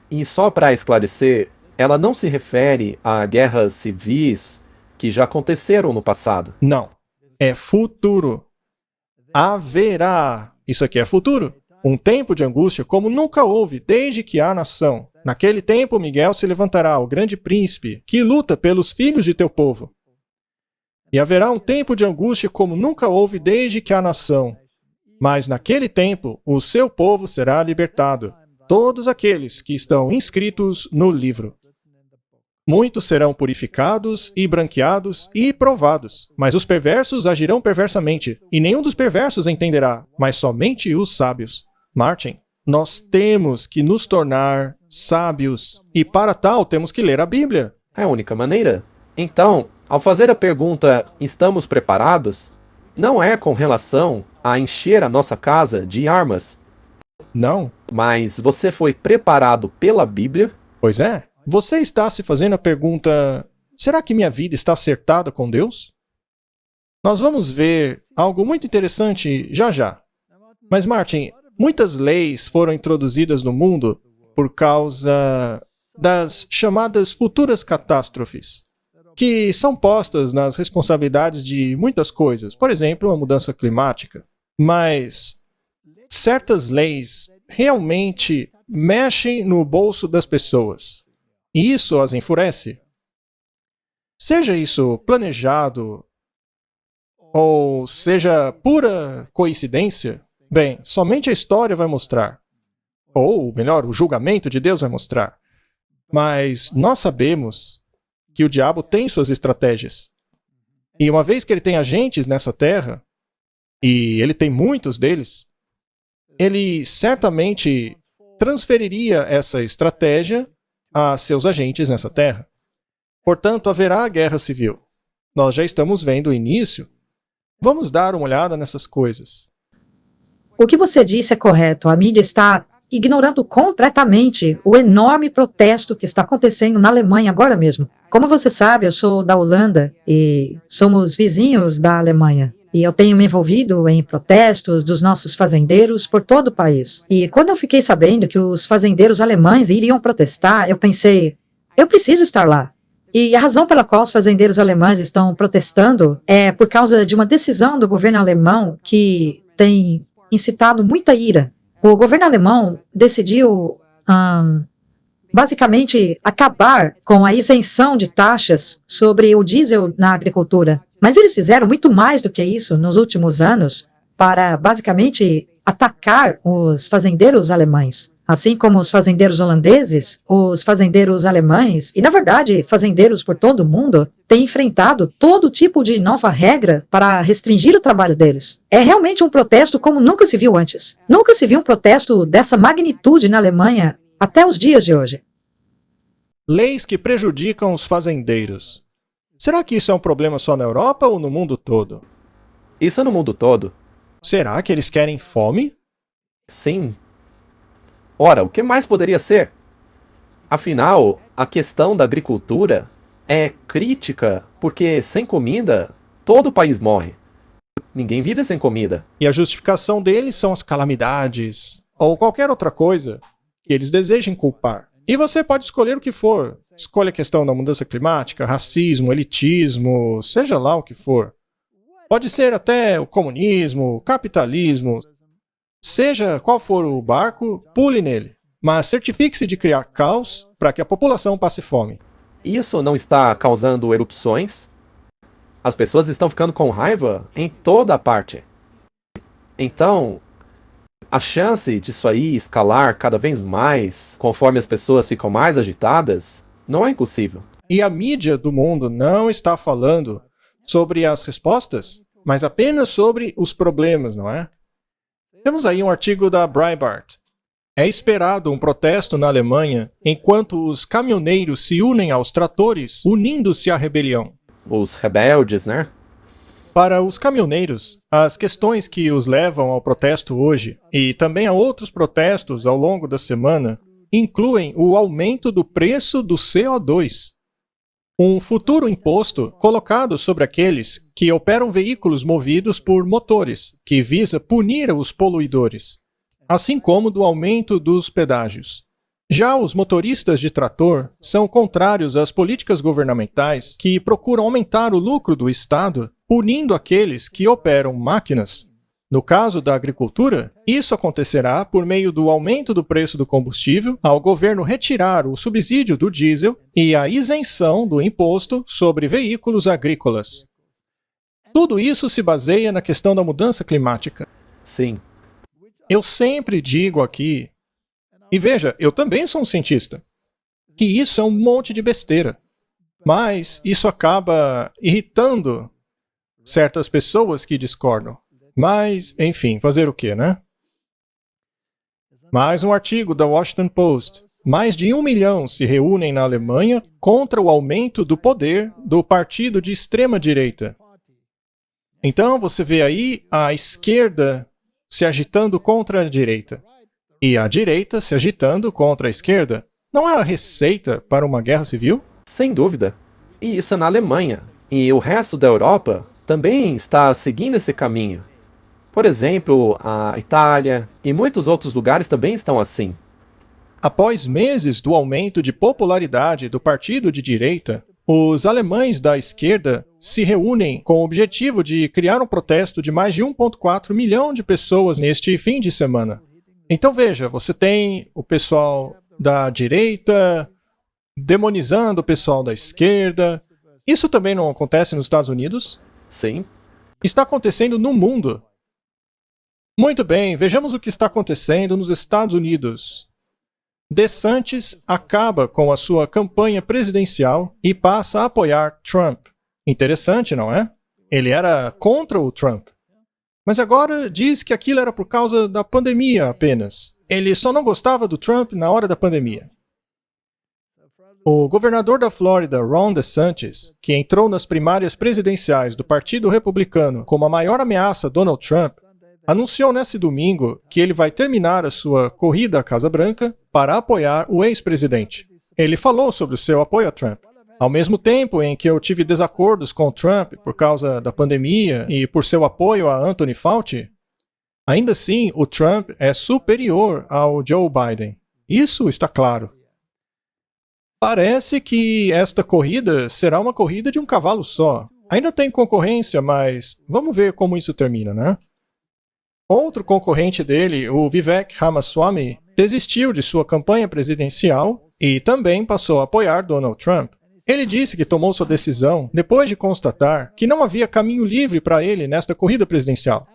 [SPEAKER 1] E só para esclarecer, ela não se refere a guerras civis que já aconteceram no passado.
[SPEAKER 2] Não. É futuro. Haverá. Isso aqui é futuro. Um tempo de angústia como nunca houve desde que há nação. Naquele tempo, Miguel se levantará, o grande príncipe, que luta pelos filhos de teu povo. E haverá um tempo de angústia como nunca houve desde que há nação. Mas naquele tempo, o seu povo será libertado, todos aqueles que estão inscritos no livro. Muitos serão purificados e branqueados e provados, mas os perversos agirão perversamente, e nenhum dos perversos entenderá, mas somente os sábios. Martin, nós temos que nos tornar sábios, e para tal temos que ler a Bíblia.
[SPEAKER 1] É a única maneira. Então, ao fazer a pergunta, estamos preparados? Não é com relação a encher a nossa casa de armas.
[SPEAKER 2] Não.
[SPEAKER 1] Mas você foi preparado pela Bíblia?
[SPEAKER 2] Pois é. Você está se fazendo a pergunta: será que minha vida está acertada com Deus? Nós vamos ver algo muito interessante já já. Mas, Martin, muitas leis foram introduzidas no mundo por causa das chamadas futuras catástrofes, que são postas nas responsabilidades de muitas coisas, por exemplo, a mudança climática. Mas certas leis realmente mexem no bolso das pessoas, e isso as enfurece. Seja isso planejado, ou seja pura coincidência, bem, somente a história vai mostrar. Ou, melhor, o julgamento de Deus vai mostrar. Mas nós sabemos que o diabo tem suas estratégias. E uma vez que ele tem agentes nessa terra, e ele tem muitos deles, ele certamente transferiria essa estratégia a seus agentes nessa terra. Portanto, haverá guerra civil. Nós já estamos vendo o início. Vamos dar uma olhada nessas coisas.
[SPEAKER 9] O que você disse é correto. A mídia está ignorando completamente o enorme protesto que está acontecendo na Alemanha agora mesmo. Como você sabe, eu sou da Holanda e somos vizinhos da Alemanha. E eu tenho me envolvido em protestos dos nossos fazendeiros por todo o país. E quando eu fiquei sabendo que os fazendeiros alemães iriam protestar, eu pensei, eu preciso estar lá. E a razão pela qual os fazendeiros alemães estão protestando é por causa de uma decisão do governo alemão que tem incitado muita ira. O governo alemão decidiu, basicamente, acabar com a isenção de taxas sobre o diesel na agricultura. Mas eles fizeram muito mais do que isso nos últimos anos para, basicamente, atacar os fazendeiros alemães. Assim como os fazendeiros holandeses, os fazendeiros alemães e, na verdade, fazendeiros por todo o mundo têm enfrentado todo tipo de nova regra para restringir o trabalho deles. É realmente um protesto como nunca se viu antes. Nunca se viu um protesto dessa magnitude na Alemanha até os dias de hoje.
[SPEAKER 2] Leis que prejudicam os fazendeiros. Será que isso é um problema só na Europa ou no mundo todo?
[SPEAKER 1] Isso é no mundo todo.
[SPEAKER 2] Será que eles querem fome?
[SPEAKER 1] Sim. Ora, o que mais poderia ser? Afinal, a questão da agricultura é crítica, porque sem comida, todo o país morre. Ninguém vive sem comida.
[SPEAKER 2] E a justificação deles são as calamidades, ou qualquer outra coisa que eles desejem culpar. E você pode escolher o que for. Escolha a questão da mudança climática, racismo, elitismo, seja lá o que for. Pode ser até o comunismo, o capitalismo. Seja qual for o barco, pule nele. Mas certifique-se de criar caos para que a população passe fome.
[SPEAKER 1] Isso não está causando erupções? As pessoas estão ficando com raiva em toda a parte. Então, a chance disso aí escalar cada vez mais, conforme as pessoas ficam mais agitadas, não é impossível.
[SPEAKER 2] E a mídia do mundo não está falando sobre as respostas, mas apenas sobre os problemas, não é? Temos aí um artigo da Breitbart. É esperado um protesto na Alemanha enquanto os caminhoneiros se unem aos tratores, unindo-se à rebelião.
[SPEAKER 1] Os rebeldes, né?
[SPEAKER 2] Para os caminhoneiros, as questões que os levam ao protesto hoje, e também a outros protestos ao longo da semana, incluem o aumento do preço do CO2. Um futuro imposto colocado sobre aqueles que operam veículos movidos por motores, que visa punir os poluidores, assim como do aumento dos pedágios. Já os motoristas de trator são contrários às políticas governamentais que procuram aumentar o lucro do Estado, punindo aqueles que operam máquinas. No caso da agricultura, isso acontecerá por meio do aumento do preço do combustível, ao governo retirar o subsídio do diesel e a isenção do imposto sobre veículos agrícolas. Tudo isso se baseia na questão da mudança climática.
[SPEAKER 1] Sim.
[SPEAKER 2] Eu sempre digo aqui, e veja, eu também sou um cientista, que isso é um monte de besteira. Mas isso acaba irritando certas pessoas que discordam. Mas, enfim, fazer o quê, né? Mais um artigo da Washington Post. Mais de 1 milhão se reúnem na Alemanha contra o aumento do poder do partido de extrema-direita. Então, você vê aí a esquerda se agitando contra a direita. E a direita se agitando contra a esquerda. Não é a receita para uma guerra civil?
[SPEAKER 1] Sem dúvida. E isso é na Alemanha. E o resto da Europa também está seguindo esse caminho. Por exemplo, a Itália e muitos outros lugares também estão assim.
[SPEAKER 2] Após meses do aumento de popularidade do partido de direita, os alemães da esquerda se reúnem com o objetivo de criar um protesto de mais de 1,4 milhão de pessoas neste fim de semana. Então veja, você tem o pessoal da direita demonizando o pessoal da esquerda. Isso também não acontece nos Estados Unidos?
[SPEAKER 1] Sim.
[SPEAKER 2] Está acontecendo no mundo. Muito bem, vejamos o que está acontecendo nos Estados Unidos. DeSantis acaba com a sua campanha presidencial e passa a apoiar Trump. Interessante, não é? Ele era contra o Trump. Mas agora diz que aquilo era por causa da pandemia apenas. Ele só não gostava do Trump na hora da pandemia. O governador da Flórida, Ron DeSantis, que entrou nas primárias presidenciais do Partido Republicano como a maior ameaça a Donald Trump, anunciou nesse domingo que ele vai terminar a sua corrida à Casa Branca para apoiar o ex-presidente. Ele falou sobre o seu apoio a Trump. Ao mesmo tempo em que eu tive desacordos com Trump por causa da pandemia e por seu apoio a Anthony Fauci, ainda assim o Trump é superior ao Joe Biden. Isso está claro. Parece que esta corrida será uma corrida de um cavalo só. Ainda tem concorrência, mas vamos ver como isso termina, né? Outro concorrente dele, o Vivek Ramaswamy, desistiu de sua campanha presidencial e também passou a apoiar Donald Trump. Ele disse que tomou sua decisão depois de constatar que não havia caminho livre para ele nesta corrida presidencial.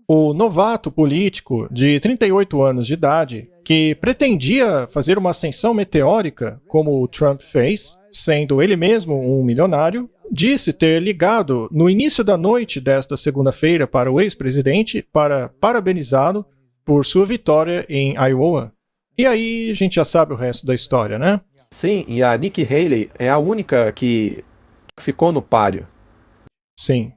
[SPEAKER 2] O novato político de 38 anos de idade, que pretendia fazer uma ascensão meteórica como o Trump fez, sendo ele mesmo um milionário, disse ter ligado no início da noite desta segunda-feira para o ex-presidente para parabenizá-lo por sua vitória em Iowa. E aí a gente já sabe o resto da história, né?
[SPEAKER 1] Sim, e a Nikki Haley é a única que ficou no páreo.
[SPEAKER 2] Sim.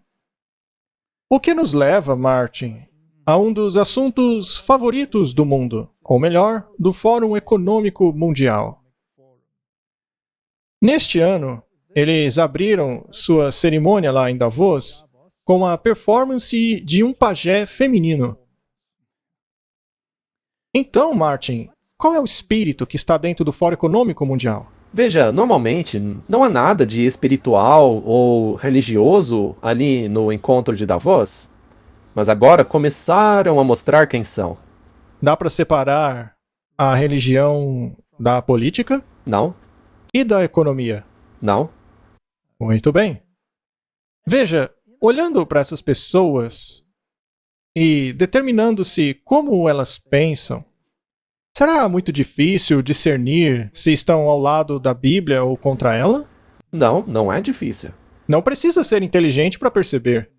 [SPEAKER 2] O que nos leva, Martin, a um dos assuntos favoritos do mundo, ou melhor, do Fórum Econômico Mundial. Neste ano, eles abriram sua cerimônia lá em Davos com a performance de um pajé feminino. Então, Martin, qual é o espírito que está dentro do Fórum Econômico Mundial?
[SPEAKER 1] Veja, normalmente não há nada de espiritual ou religioso ali no encontro de Davos, mas agora começaram a mostrar quem são.
[SPEAKER 2] Dá para separar a religião da política?
[SPEAKER 1] Não.
[SPEAKER 2] E da economia?
[SPEAKER 1] Não.
[SPEAKER 2] Muito bem. Veja, olhando para essas pessoas e determinando-se como elas pensam, será muito difícil discernir se estão ao lado da Bíblia ou contra ela?
[SPEAKER 1] Não, não é difícil.
[SPEAKER 2] Não precisa ser inteligente para perceber.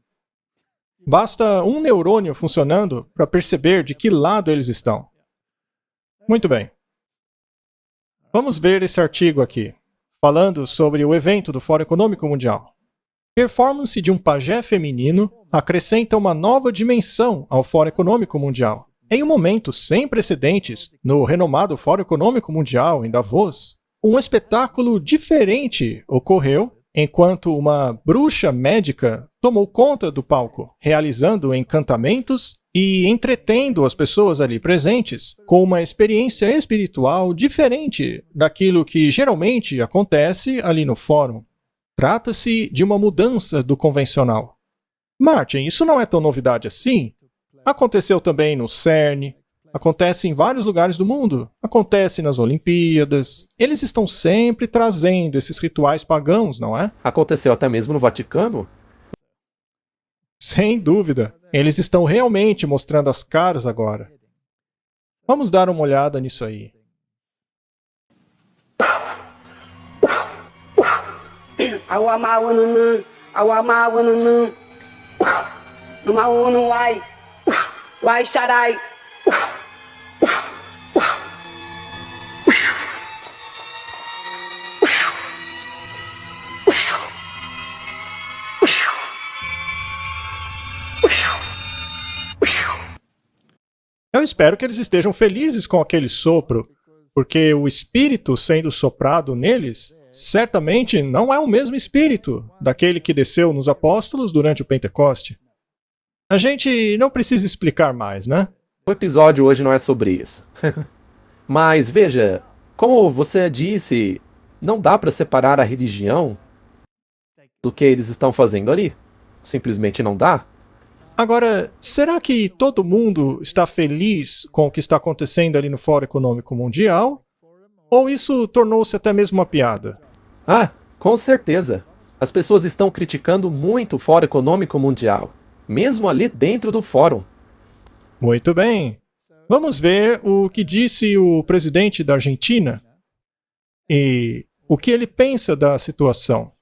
[SPEAKER 2] Basta um neurônio funcionando para perceber de que lado eles estão. Muito bem. Vamos ver esse artigo aqui, falando sobre o evento do Fórum Econômico Mundial. Performance de um pajé feminino acrescenta uma nova dimensão ao Fórum Econômico Mundial. Em um momento sem precedentes no renomado Fórum Econômico Mundial em Davos, um espetáculo diferente ocorreu enquanto uma bruxa médica tomou conta do palco, realizando encantamentos e entretendo as pessoas ali presentes com uma experiência espiritual diferente daquilo que geralmente acontece ali no fórum. Trata-se de uma mudança do convencional. Martin, isso não é tão novidade assim? Aconteceu também no CERN, acontece em vários lugares do mundo, acontece nas Olimpíadas. Eles estão sempre trazendo esses rituais pagãos, não é?
[SPEAKER 1] Aconteceu até mesmo no Vaticano?
[SPEAKER 2] Sem dúvida. Eles estão realmente mostrando as caras agora. Vamos dar uma olhada nisso aí. Eu espero que eles estejam felizes com aquele sopro, porque o espírito sendo soprado neles certamente não é o mesmo espírito daquele que desceu nos apóstolos durante o Pentecoste. A gente não precisa explicar mais, né?
[SPEAKER 1] O episódio hoje não é sobre isso. Mas veja, como você disse, não dá para separar a religião do que eles estão fazendo ali. Simplesmente não dá.
[SPEAKER 2] Agora, será que todo mundo está feliz com o que está acontecendo ali no Fórum Econômico Mundial? Ou isso tornou-se até mesmo uma piada?
[SPEAKER 1] Ah, com certeza. As pessoas estão criticando muito o Fórum Econômico Mundial, mesmo ali dentro do fórum.
[SPEAKER 2] Muito bem. Vamos ver o que disse o presidente da Argentina e o que ele pensa da situação.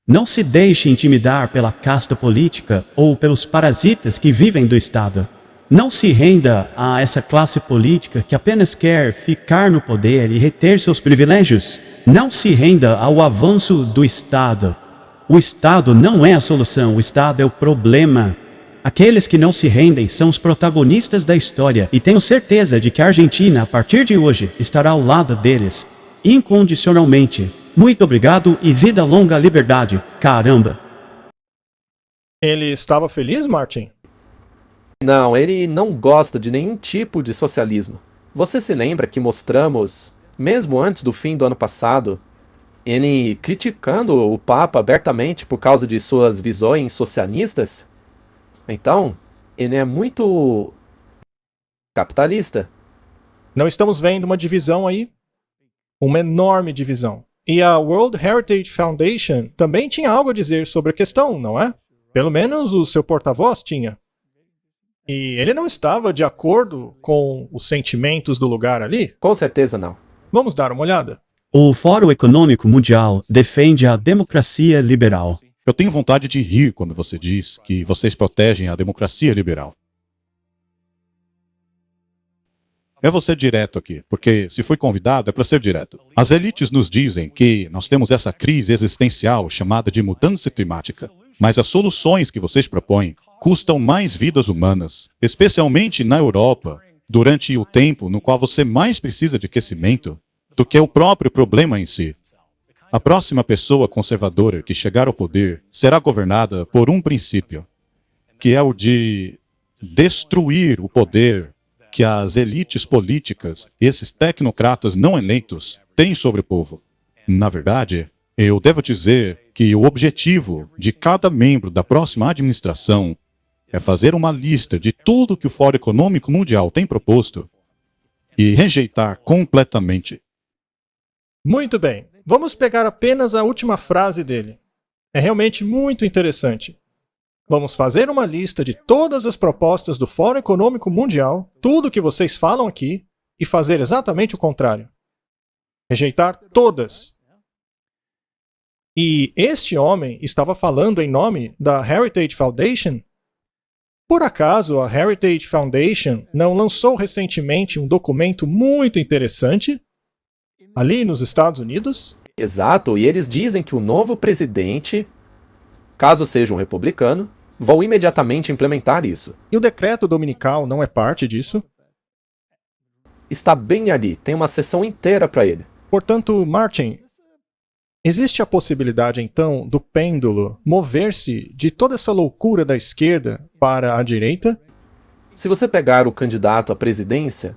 [SPEAKER 12] Não se deixe intimidar pela casta política ou pelos parasitas que vivem do Estado. Não se renda a essa classe política que apenas quer ficar no poder e reter seus privilégios. Não se renda ao avanço do Estado. O Estado não é a solução, o Estado é o problema. Aqueles que não se rendem são os protagonistas da história e tenho certeza de que a Argentina, a partir de hoje, estará ao lado deles, incondicionalmente. Muito obrigado e vida longa à liberdade. Caramba!
[SPEAKER 2] Ele estava feliz, Martin?
[SPEAKER 1] Não, ele não gosta de nenhum tipo de socialismo. Você se lembra que mostramos, mesmo antes do fim do ano passado, ele criticando o Papa abertamente por causa de suas visões socialistas? Então, ele é muito capitalista.
[SPEAKER 2] Não estamos vendo uma divisão aí? Uma enorme divisão. E a World Heritage Foundation também tinha algo a dizer sobre a questão, não é? Pelo menos o seu porta-voz tinha. E ele não estava de acordo com os sentimentos do lugar ali?
[SPEAKER 1] Com certeza não.
[SPEAKER 2] Vamos dar uma olhada.
[SPEAKER 12] O Fórum Econômico Mundial defende a democracia liberal.
[SPEAKER 13] Eu tenho vontade de rir quando você diz que vocês protegem a democracia liberal. É você direto aqui, porque se foi convidado é para ser direto. As elites nos dizem que nós temos essa crise existencial chamada de mudança climática, mas as soluções que vocês propõem custam mais vidas humanas, especialmente na Europa, durante o tempo no qual você mais precisa de aquecimento do que o próprio problema em si. A próxima pessoa conservadora que chegar ao poder será governada por um princípio, que é o de destruir o poder que as elites políticas, esses tecnocratas não eleitos, têm sobre o povo. Na verdade, eu devo dizer que o objetivo de cada membro da próxima administração é fazer uma lista de tudo que o Fórum Econômico Mundial tem proposto e rejeitar completamente.
[SPEAKER 2] Muito bem. Vamos pegar apenas a última frase dele. É realmente muito interessante. Vamos fazer uma lista de todas as propostas do Fórum Econômico Mundial, tudo que vocês falam aqui, e fazer exatamente o contrário. Rejeitar todas. E este homem estava falando em nome da Heritage Foundation? Por acaso a Heritage Foundation não lançou recentemente um documento muito interessante ali nos Estados Unidos?
[SPEAKER 1] Exato, e eles dizem que o novo presidente, caso seja um republicano, vão imediatamente implementar isso.
[SPEAKER 2] E o decreto dominical não é parte disso?
[SPEAKER 1] Está bem ali, tem uma sessão inteira para ele.
[SPEAKER 2] Portanto, Martin, existe a possibilidade então do pêndulo mover-se de toda essa loucura da esquerda para a direita?
[SPEAKER 1] Se você pegar o candidato à presidência,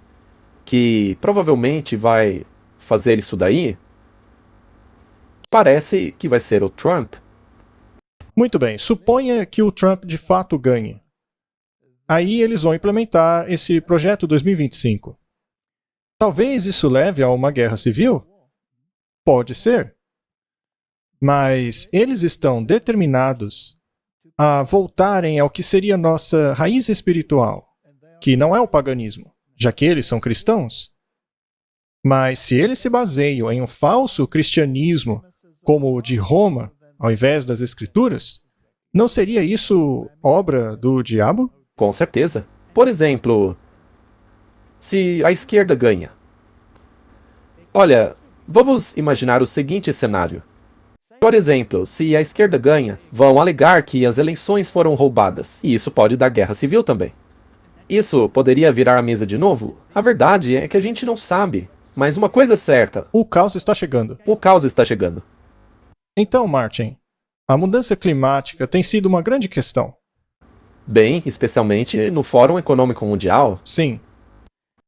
[SPEAKER 1] que provavelmente vai fazer isso daí, parece que vai ser o Trump.
[SPEAKER 2] Muito bem, suponha que o Trump de fato ganhe. Aí eles vão implementar esse projeto 2025. Talvez isso leve a uma guerra civil? Pode ser. Mas eles estão determinados a voltarem ao que seria nossa raiz espiritual, que não é o paganismo, já que eles são cristãos. Mas se eles se baseiam em um falso cristianismo, como o de Roma, ao invés das Escrituras, não seria isso obra do diabo?
[SPEAKER 1] Com certeza. Por exemplo, se a esquerda ganha. Olha, vamos imaginar o seguinte cenário. Por exemplo, se a esquerda ganha, vão alegar que as eleições foram roubadas, e isso pode dar guerra civil também. Isso poderia virar a mesa de novo? A verdade é que a gente não sabe. Mas uma coisa é certa.
[SPEAKER 2] O caos está chegando.
[SPEAKER 1] O caos está chegando.
[SPEAKER 2] Então, Martin, a mudança climática tem sido uma grande questão.
[SPEAKER 1] Bem, especialmente no Fórum Econômico Mundial.
[SPEAKER 2] Sim.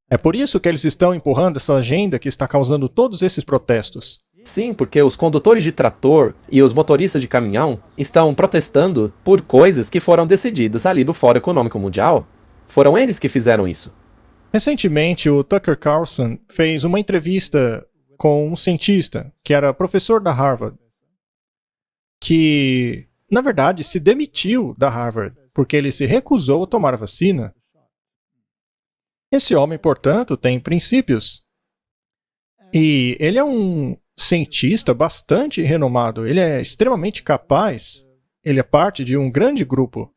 [SPEAKER 2] É por isso que eles estão empurrando essa agenda que está causando todos esses protestos.
[SPEAKER 1] Sim, porque os condutores de trator e os motoristas de caminhão estão protestando por coisas que foram decididas ali do Fórum Econômico Mundial. Foram eles que fizeram isso.
[SPEAKER 2] Recentemente, o Tucker Carlson fez uma entrevista com um cientista que era professor da Harvard, que, na verdade, se demitiu da Harvard porque ele se recusou a tomar a vacina. Esse homem, portanto, tem princípios. E ele é um cientista bastante renomado. Ele é extremamente capaz. Ele é parte de um grande grupo.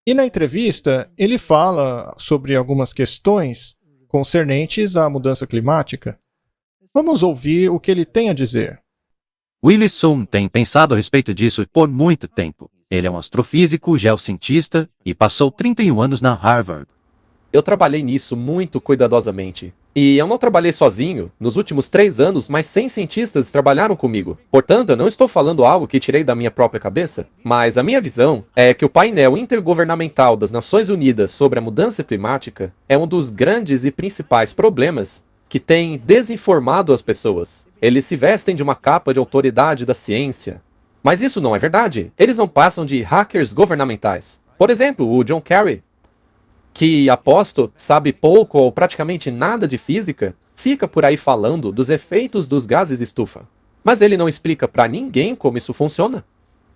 [SPEAKER 2] E na entrevista, ele fala sobre algumas questões concernentes à mudança climática. Vamos ouvir o que ele tem a dizer.
[SPEAKER 3] Willis Sum tem pensado a respeito disso por muito tempo. Ele é um astrofísico, geocientista e passou 31 anos na Harvard.
[SPEAKER 1] Eu trabalhei nisso muito cuidadosamente. E eu não trabalhei sozinho. Nos últimos 3 anos, mais 100 cientistas trabalharam comigo. Portanto, eu não estou falando algo que tirei da minha própria cabeça. Mas a minha visão é que o painel intergovernamental das Nações Unidas sobre a mudança climática é um dos grandes e principais problemas que tem desinformado as pessoas. Eles se vestem de uma capa de autoridade da ciência. Mas isso não é verdade. Eles não passam de hackers governamentais. Por exemplo, o John Kerry, que aposto sabe pouco ou praticamente nada de física, fica por aí falando dos efeitos dos gases estufa. Mas ele não explica pra ninguém como isso funciona.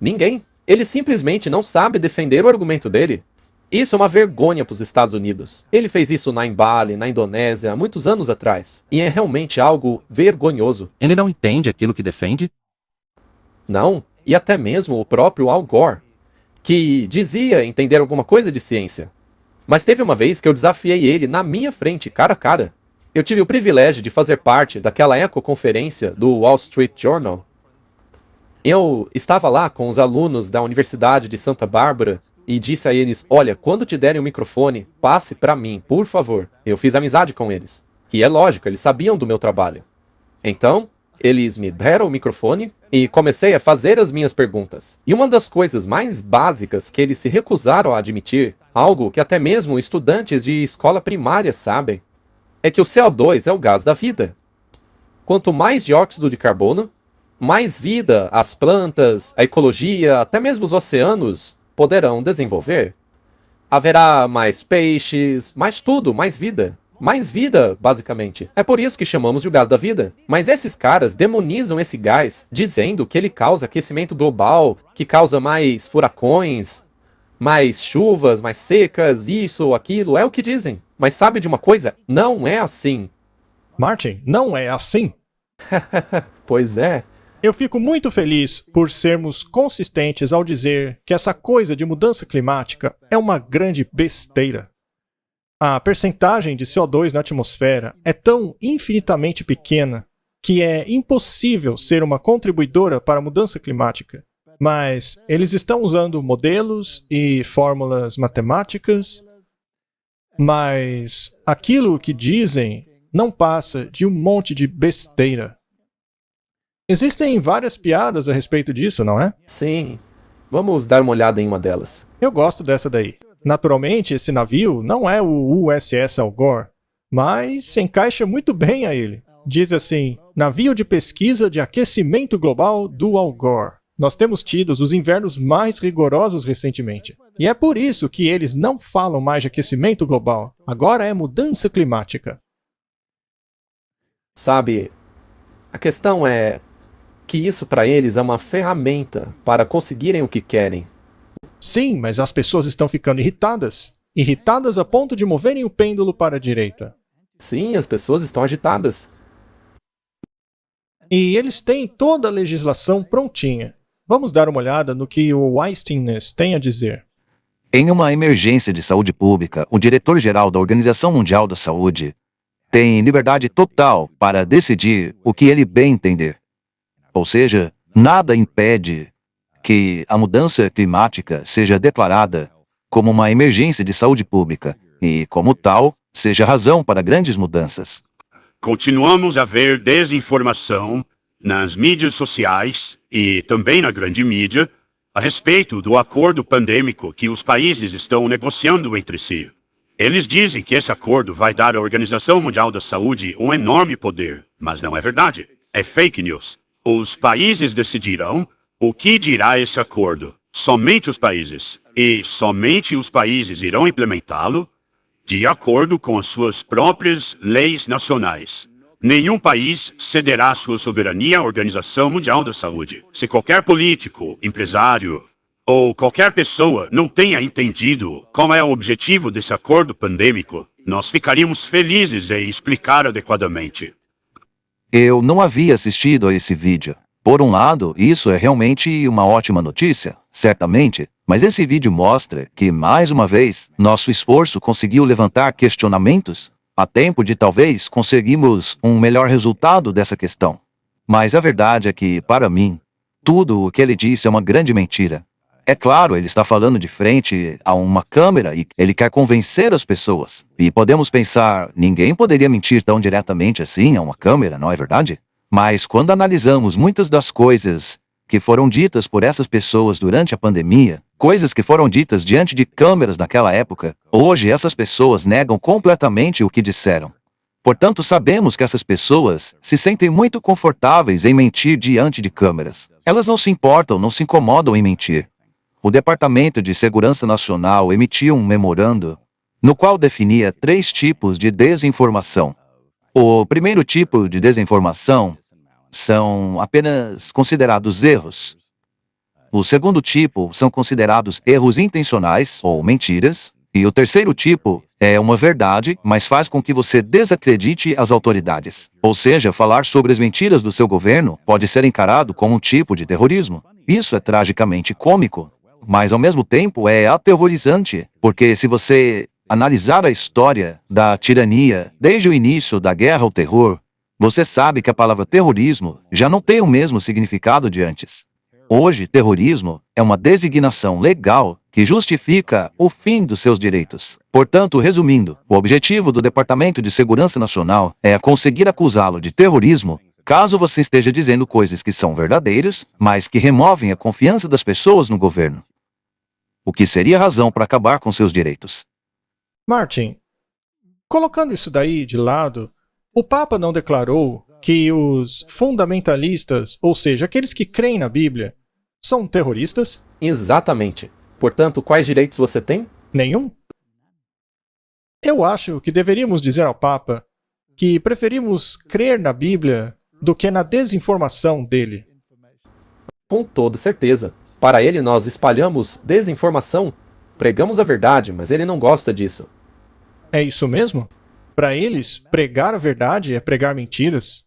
[SPEAKER 1] Ninguém. Ele simplesmente não sabe defender o argumento dele. Isso é uma vergonha para os Estados Unidos. Ele fez isso na Bali, na Indonésia, há muitos anos atrás. E é realmente algo vergonhoso.
[SPEAKER 3] Ele não entende aquilo que defende?
[SPEAKER 1] Não. E até mesmo o próprio Al Gore, que dizia entender alguma coisa de ciência. Mas teve uma vez que eu desafiei ele na minha frente, cara a cara. Eu tive o privilégio de fazer parte daquela ecoconferência do Wall Street Journal. Eu estava lá com os alunos da Universidade de Santa Bárbara e disse a eles, olha, quando te derem o microfone, passe para mim, por favor. Eu fiz amizade com eles. E é lógico, eles sabiam do meu trabalho. Então, eles me deram o microfone e comecei a fazer as minhas perguntas. E uma das coisas mais básicas que eles se recusaram a admitir, algo que até mesmo estudantes de escola primária sabem, é que o CO2 é o gás da vida. Quanto mais dióxido de carbono, mais vida as plantas, a ecologia, até mesmo os oceanos poderão desenvolver. Haverá mais peixes, mais tudo, mais vida. Mais vida, basicamente. É por isso que chamamos de o gás da vida. Mas esses caras demonizam esse gás, dizendo que ele causa aquecimento global, que causa mais furacões, mais chuvas, mais secas, isso ou aquilo, é o que dizem. Mas sabe de uma coisa? Não é assim.
[SPEAKER 2] Martin, não é assim.
[SPEAKER 1] Pois é.
[SPEAKER 2] Eu fico muito feliz por sermos consistentes ao dizer que essa coisa de mudança climática é uma grande besteira. A percentagem de CO2 na atmosfera é tão infinitamente pequena que é impossível ser uma contribuidora para a mudança climática. Mas eles estão usando modelos e fórmulas matemáticas, mas aquilo que dizem não passa de um monte de besteira. Existem várias piadas a respeito disso, não é?
[SPEAKER 1] Sim. Vamos dar uma olhada em uma delas.
[SPEAKER 2] Eu gosto dessa daí. Naturalmente, esse navio não é o USS Al Gore, mas se encaixa muito bem a ele. Diz assim, navio de pesquisa de aquecimento global do Al Gore. Nós temos tido os invernos mais rigorosos recentemente. E é por isso que eles não falam mais de aquecimento global. Agora é mudança climática.
[SPEAKER 1] Sabe, a questão é que isso para eles é uma ferramenta para conseguirem o que querem.
[SPEAKER 2] Sim, mas as pessoas estão ficando irritadas. Irritadas a ponto de moverem o pêndulo para a direita.
[SPEAKER 1] Sim, as pessoas estão agitadas.
[SPEAKER 2] E eles têm toda a legislação prontinha. Vamos dar uma olhada no que o Weinstein tem a dizer.
[SPEAKER 8] Em uma emergência de saúde pública, o diretor-geral da Organização Mundial da Saúde tem liberdade total para decidir o que ele bem entender. Ou seja, nada impede que a mudança climática seja declarada como uma emergência de saúde pública e, como tal, seja razão para grandes mudanças.
[SPEAKER 14] Continuamos a ver desinformação nas mídias sociais e também na grande mídia a respeito do acordo pandêmico que os países estão negociando entre si. Eles dizem que esse acordo vai dar à Organização Mundial da Saúde um enorme poder, mas não é verdade. É fake news. Os países decidirão o que dirá esse acordo. Somente os países. E somente os países irão implementá-lo de acordo com as suas próprias leis nacionais. Nenhum país cederá sua soberania à Organização Mundial da Saúde. Se qualquer político, empresário ou qualquer pessoa não tenha entendido qual é o objetivo desse acordo pandêmico, nós ficaríamos felizes em explicar adequadamente.
[SPEAKER 8] Eu não havia assistido a esse vídeo. Por um lado, isso é realmente uma ótima notícia, certamente, mas esse vídeo mostra que, mais uma vez, nosso esforço conseguiu levantar questionamentos a tempo de talvez conseguirmos um melhor resultado dessa questão. Mas a verdade é que, para mim, tudo o que ele disse é uma grande mentira. É claro, ele está falando de frente a uma câmera e ele quer convencer as pessoas. E podemos pensar, ninguém poderia mentir tão diretamente assim a uma câmera, não é verdade? Mas quando analisamos muitas das coisas que foram ditas por essas pessoas durante a pandemia, coisas que foram ditas diante de câmeras naquela época, hoje essas pessoas negam completamente o que disseram. Portanto, sabemos que essas pessoas se sentem muito confortáveis em mentir diante de câmeras. Elas não se importam, não se incomodam em mentir. O Departamento de Segurança Nacional emitiu um memorando no qual definia 3 tipos de desinformação. O primeiro tipo de desinformação são apenas considerados erros. O segundo tipo são considerados erros intencionais ou mentiras. E o terceiro tipo é uma verdade, mas faz com que você desacredite as autoridades. Ou seja, falar sobre as mentiras do seu governo pode ser encarado como um tipo de terrorismo. Isso é tragicamente cômico, mas ao mesmo tempo é aterrorizante, porque se você analisar a história da tirania desde o início da guerra ao terror, você sabe que a palavra terrorismo já não tem o mesmo significado de antes. Hoje, terrorismo é uma designação legal que justifica o fim dos seus direitos. Portanto, resumindo, o objetivo do Departamento de Segurança Nacional é conseguir acusá-lo de terrorismo caso você esteja dizendo coisas que são verdadeiras, mas que removem a confiança das pessoas no governo. O que seria razão para acabar com seus direitos.
[SPEAKER 2] Martin, colocando isso daí de lado, o Papa não declarou que os fundamentalistas, ou seja, aqueles que creem na Bíblia, são terroristas?
[SPEAKER 1] Exatamente. Portanto, quais direitos você tem?
[SPEAKER 2] Nenhum. Eu acho que deveríamos dizer ao Papa que preferimos crer na Bíblia do que na desinformação dele.
[SPEAKER 1] Com toda certeza. Para ele, nós espalhamos desinformação. Pregamos a verdade, mas ele não gosta disso.
[SPEAKER 2] É isso mesmo? Para eles, pregar a verdade é pregar mentiras?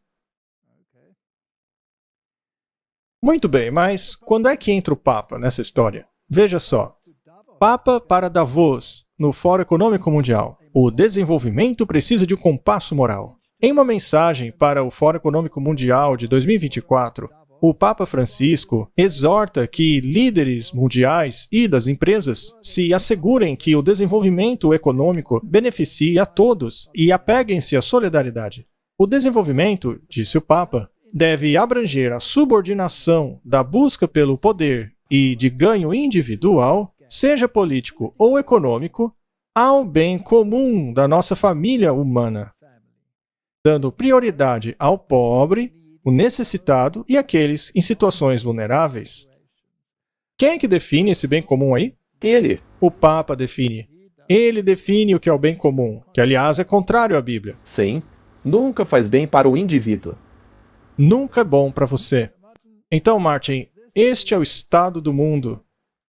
[SPEAKER 2] Muito bem, mas quando é que entra o Papa nessa história? Veja só. Papa para Davos, no Fórum Econômico Mundial. O desenvolvimento precisa de um compasso moral. Em uma mensagem para o Fórum Econômico Mundial de 2024, o Papa Francisco exorta que líderes mundiais e das empresas se assegurem que o desenvolvimento econômico beneficie a todos e apeguem-se à solidariedade. O desenvolvimento, disse o Papa, deve abranger a subordinação da busca pelo poder e de ganho individual, seja político ou econômico, ao bem comum da nossa família humana, dando prioridade ao pobre, o necessitado e aqueles em situações vulneráveis. Quem é que define esse bem comum aí?
[SPEAKER 1] Ele.
[SPEAKER 2] O Papa define. Ele define o que é o bem comum, que aliás é contrário à Bíblia.
[SPEAKER 1] Sim. Nunca faz bem para o indivíduo.
[SPEAKER 2] Nunca é bom para você. Então, Martin, este é o estado do mundo.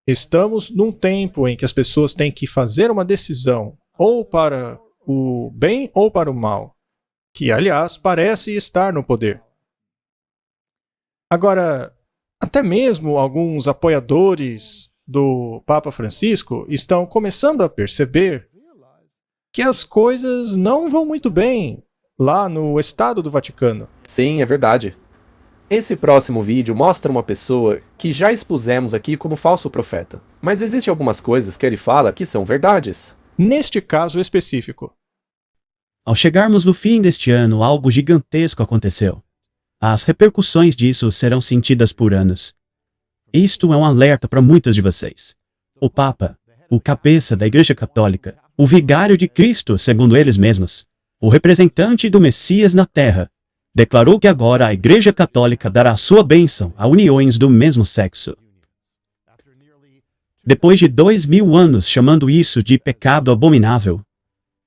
[SPEAKER 2] Estamos num tempo em que as pessoas têm que fazer uma decisão, ou para o bem ou para o mal, que aliás parece estar no poder. Agora, até mesmo alguns apoiadores do Papa Francisco estão começando a perceber que as coisas não vão muito bem lá no Estado do Vaticano.
[SPEAKER 1] Sim, é verdade. Esse próximo vídeo mostra uma pessoa que já expusemos aqui como falso profeta. Mas existem algumas coisas que ele fala que são verdades.
[SPEAKER 2] Neste caso específico.
[SPEAKER 12] Ao chegarmos no fim deste ano, algo gigantesco aconteceu. As repercussões disso serão sentidas por anos. Isto é um alerta para muitos de vocês. O Papa, o cabeça da Igreja Católica, o vigário de Cristo, segundo eles mesmos, o representante do Messias na terra, declarou que agora a Igreja Católica dará sua bênção a uniões do mesmo sexo. Depois de 2000 anos chamando isso de pecado abominável,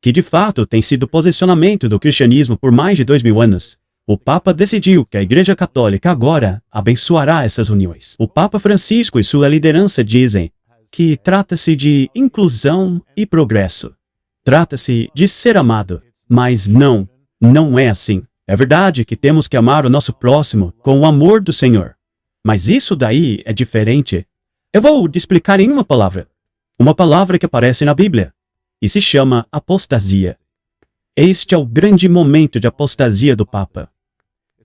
[SPEAKER 12] que de fato tem sido o posicionamento do cristianismo por mais de 2000 anos, o Papa decidiu que a Igreja Católica agora abençoará essas uniões. O Papa Francisco e sua liderança dizem que trata-se de inclusão e progresso. Trata-se de ser amado. Mas não é assim. É verdade que temos que amar o nosso próximo com o amor do Senhor. Mas isso daí é diferente. Eu vou te explicar em uma palavra. Uma palavra que aparece na Bíblia. E se chama apostasia. Este é o grande momento de apostasia do Papa.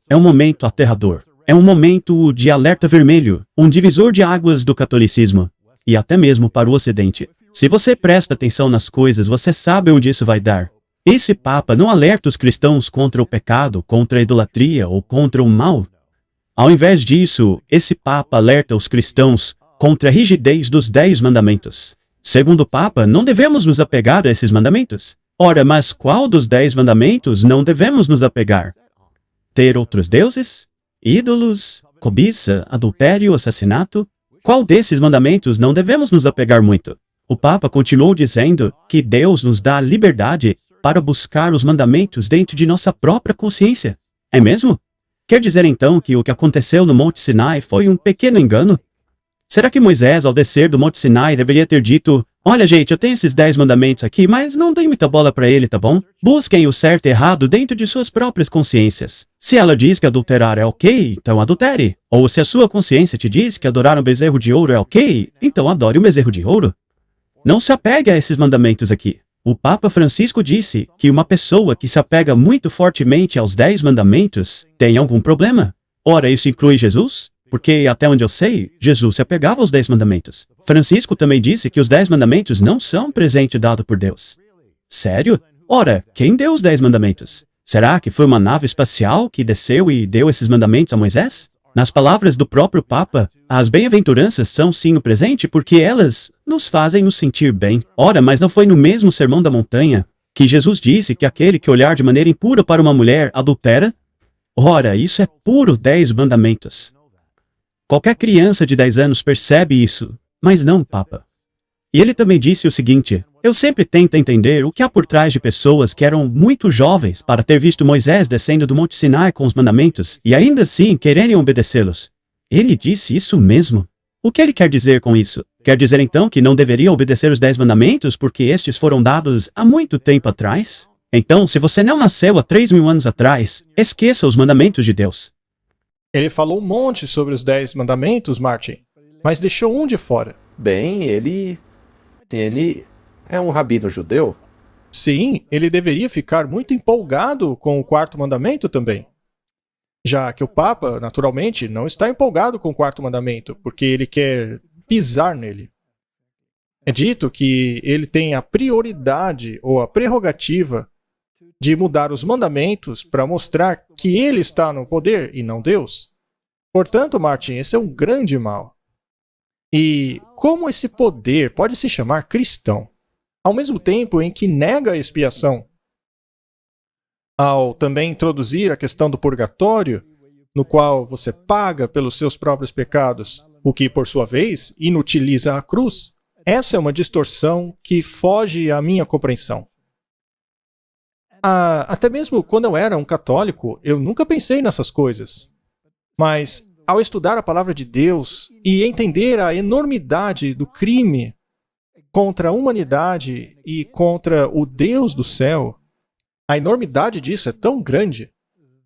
[SPEAKER 12] É um momento aterrador. É um momento de alerta vermelho, um divisor de águas do catolicismo. E até mesmo para o Ocidente. Se você presta atenção nas coisas, você sabe onde isso vai dar. Esse Papa não alerta os cristãos contra o pecado, contra a idolatria ou contra o mal. Ao invés disso, esse Papa alerta os cristãos contra a rigidez dos 10 mandamentos. Segundo o Papa, não devemos nos apegar a esses mandamentos. Ora, mas qual dos 10 mandamentos não devemos nos apegar? Ter outros deuses? Ídolos? Cobiça? Adultério? Assassinato? Qual desses mandamentos não devemos nos apegar muito? O Papa continuou dizendo que Deus nos dá a liberdade para buscar os mandamentos dentro de nossa própria consciência. É mesmo? Quer dizer então que o que aconteceu no Monte Sinai foi um pequeno engano? Será que Moisés, ao descer do Monte Sinai, deveria ter dito: olha gente, eu tenho esses 10 mandamentos aqui, mas não dei muita bola para ele, tá bom? Busquem o certo e errado dentro de suas próprias consciências. Se ela diz que adulterar é ok, então adultere. Ou se a sua consciência te diz que adorar um bezerro de ouro é ok, então adore um bezerro de ouro. Não se apegue a esses mandamentos aqui. O Papa Francisco disse que uma pessoa que se apega muito fortemente aos 10 mandamentos tem algum problema. Ora, isso inclui Jesus? Porque, até onde eu sei, Jesus se apegava aos 10 mandamentos. Francisco também disse que os 10 mandamentos não são presente dado por Deus. Sério? Ora, quem deu os 10 mandamentos? Será que foi uma nave espacial que desceu e deu esses mandamentos a Moisés? Nas palavras do próprio Papa, as bem-aventuranças são sim o presente porque elas nos fazem nos sentir bem. Ora, mas não foi no mesmo Sermão da Montanha que Jesus disse que aquele que olhar de maneira impura para uma mulher adultera? Ora, isso é puro 10 mandamentos. Qualquer criança de 10 anos percebe isso, mas não o Papa. E ele também disse o seguinte: eu sempre tento entender o que há por trás de pessoas que eram muito jovens para ter visto Moisés descendo do Monte Sinai com os mandamentos e ainda assim quererem obedecê-los. Ele disse isso mesmo. O que ele quer dizer com isso? Quer dizer então que não deveriam obedecer os 10 mandamentos porque estes foram dados há muito tempo atrás? Então, se você não nasceu há 3.000 anos atrás, esqueça os mandamentos de Deus.
[SPEAKER 2] Ele falou um monte sobre os 10 mandamentos, Martin, mas deixou um de fora.
[SPEAKER 1] Bem, ele é um rabino judeu?
[SPEAKER 2] Sim, ele deveria ficar muito empolgado com o 4º mandamento também. Já que o Papa, naturalmente, não está empolgado com o 4º mandamento, porque ele quer pisar nele. É dito que ele tem a prioridade ou a prerrogativa de mudar os mandamentos para mostrar que ele está no poder e não Deus. Portanto, Martin, esse é um grande mal. E como esse poder pode se chamar cristão, ao mesmo tempo em que nega a expiação, ao também introduzir a questão do purgatório, no qual você paga pelos seus próprios pecados, o que, por sua vez, inutiliza a cruz? Essa é uma distorção que foge à minha compreensão. Até mesmo quando eu era um católico, eu nunca pensei nessas coisas. Mas, ao estudar a palavra de Deus e entender a enormidade do crime contra a humanidade e contra o Deus do céu, a enormidade disso é tão grande,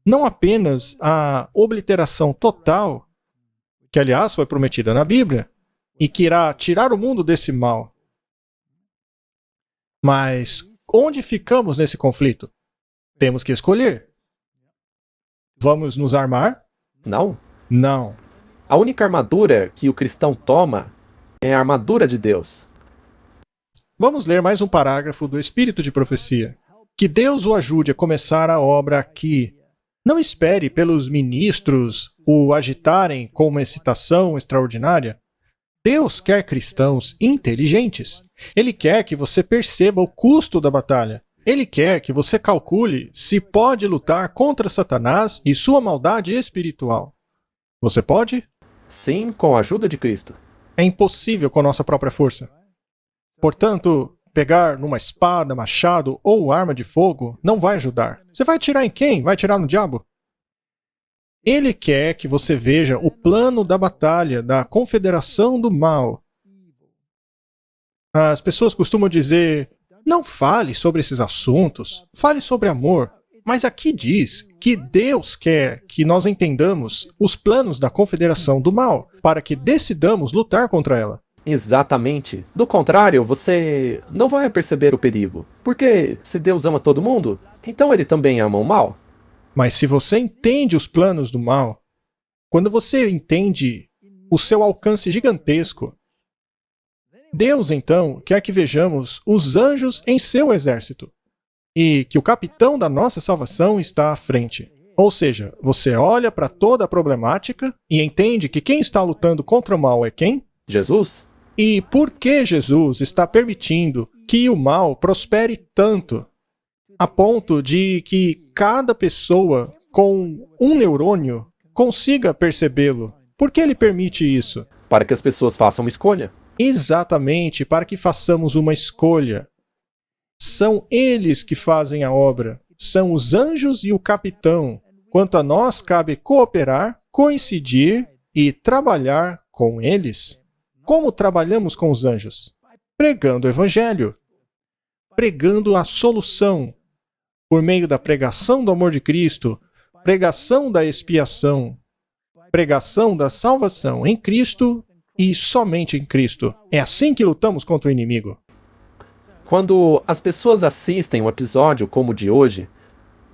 [SPEAKER 2] não apenas a obliteração total, que aliás foi prometida na Bíblia, e que irá tirar o mundo desse mal. Mas onde ficamos nesse conflito? Temos que escolher. Vamos nos armar?
[SPEAKER 1] Não.
[SPEAKER 2] Não.
[SPEAKER 1] A única armadura que o cristão toma é a armadura de Deus.
[SPEAKER 2] Vamos ler mais um parágrafo do Espírito de Profecia. Que Deus o ajude a começar a obra aqui. Não espere pelos ministros o agitarem com uma excitação extraordinária. Deus quer cristãos inteligentes. Ele quer que você perceba o custo da batalha. Ele quer que você calcule se pode lutar contra Satanás e sua maldade espiritual. Você pode?
[SPEAKER 1] Sim, com a ajuda de Cristo.
[SPEAKER 2] É impossível com a nossa própria força. Portanto, pegar numa espada, machado ou arma de fogo não vai ajudar. Você vai atirar em quem? Vai atirar no diabo? Ele quer que você veja o plano da batalha, da confederação do mal. As pessoas costumam dizer, não fale sobre esses assuntos, fale sobre amor. Mas aqui diz que Deus quer que nós entendamos os planos da confederação do mal, para que decidamos lutar contra ela.
[SPEAKER 1] Exatamente. Do contrário, você não vai perceber o perigo. Porque se Deus ama todo mundo, então ele também ama o mal.
[SPEAKER 2] Mas se você entende os planos do mal, quando você entende o seu alcance gigantesco, Deus então quer que vejamos os anjos em seu exército e que o capitão da nossa salvação está à frente. Ou seja, você olha para toda a problemática e entende que quem está lutando contra o mal é quem?
[SPEAKER 1] Jesus.
[SPEAKER 2] E por que Jesus está permitindo que o mal prospere tanto, a ponto de que cada pessoa com um neurônio consiga percebê-lo? Por que ele permite isso?
[SPEAKER 1] Para que as pessoas façam uma escolha.
[SPEAKER 2] Exatamente, para que façamos uma escolha. São eles que fazem a obra. São os anjos e o capitão. Quanto a nós, cabe cooperar, coincidir e trabalhar com eles. Como trabalhamos com os anjos? Pregando o evangelho. Pregando a solução. Por meio da pregação do amor de Cristo, pregação da expiação, pregação da salvação em Cristo e somente em Cristo. É assim que lutamos contra o inimigo.
[SPEAKER 1] Quando as pessoas assistem um episódio como o de hoje,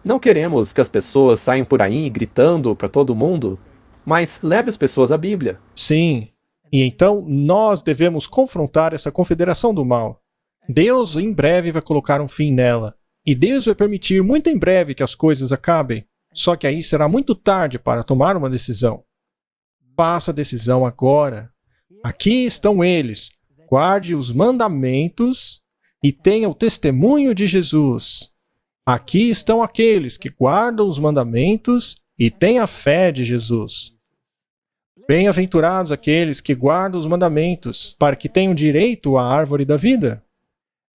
[SPEAKER 1] não queremos que as pessoas saiam por aí gritando para todo mundo, mas leve as pessoas à Bíblia.
[SPEAKER 2] Sim, e então nós devemos confrontar essa confederação do mal. Deus em breve vai colocar um fim nela. E Deus vai permitir muito em breve que as coisas acabem. Só que aí será muito tarde para tomar uma decisão. Faça a decisão agora. Aqui estão eles. Guarde os mandamentos e tenha o testemunho de Jesus. Aqui estão aqueles que guardam os mandamentos e têm a fé de Jesus. Bem-aventurados aqueles que guardam os mandamentos, para que tenham direito à árvore da vida.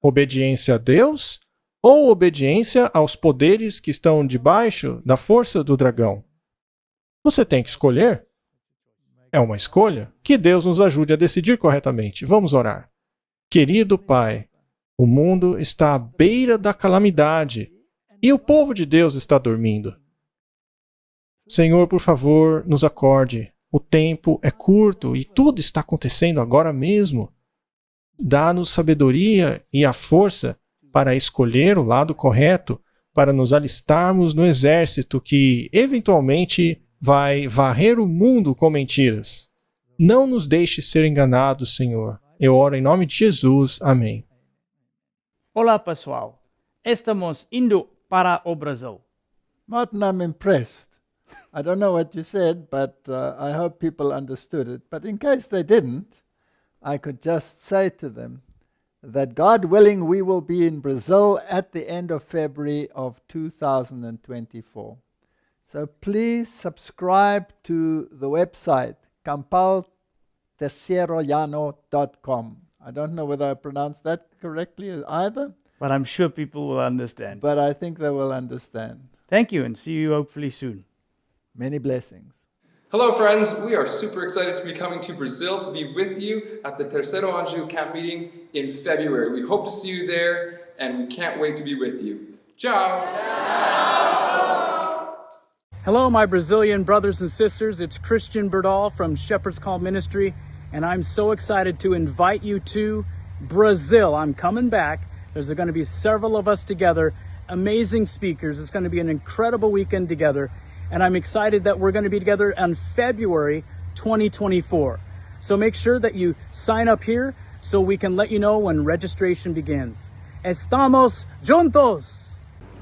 [SPEAKER 2] Obediência a Deus ou obediência aos poderes que estão debaixo da força do dragão? Você tem que escolher. É uma escolha. Que Deus nos ajude a decidir corretamente. Vamos orar. Querido Pai, o mundo está à beira da calamidade e o povo de Deus está dormindo. Senhor, por favor, nos acorde. O tempo é curto e tudo está acontecendo agora mesmo. Dá-nos sabedoria e a força para escolher o lado correto, para nos alistarmos no exército que, eventualmente, vai varrer o mundo com mentiras. Não nos deixe ser enganados, Senhor. Eu oro em nome de Jesus. Amém.
[SPEAKER 15] Olá, pessoal. Estamos indo para o Brasil.
[SPEAKER 16] Martin, I'm impressed. I don't know what you said, but I hope people understood it. But in case they didn't, I could just say to them that God willing, we will be in Brazil at the end of February of 2024. So please subscribe to the website, campaltercierollano.com. I don't know whether I pronounced that correctly either.
[SPEAKER 15] But I'm sure people will understand.
[SPEAKER 16] But I think they will understand.
[SPEAKER 15] Thank you and see you hopefully soon.
[SPEAKER 16] Many blessings.
[SPEAKER 17] Hello friends, we are super excited to be coming to Brazil to be with you at the Terceiro Anjo camp meeting in February. We hope to see you there and we can't wait to be with you. Ciao!
[SPEAKER 15] Hello, my Brazilian brothers and sisters. It's Christian Berdal from Shepherd's Call Ministry, and I'm so excited to invite you to Brazil. I'm coming back. There's going to be several of us together, amazing speakers. It's going to be an incredible weekend together, and I'm excited that we're going to be together on February 2024. So make sure that you sign up here so we can let you know when registration begins. Estamos juntos!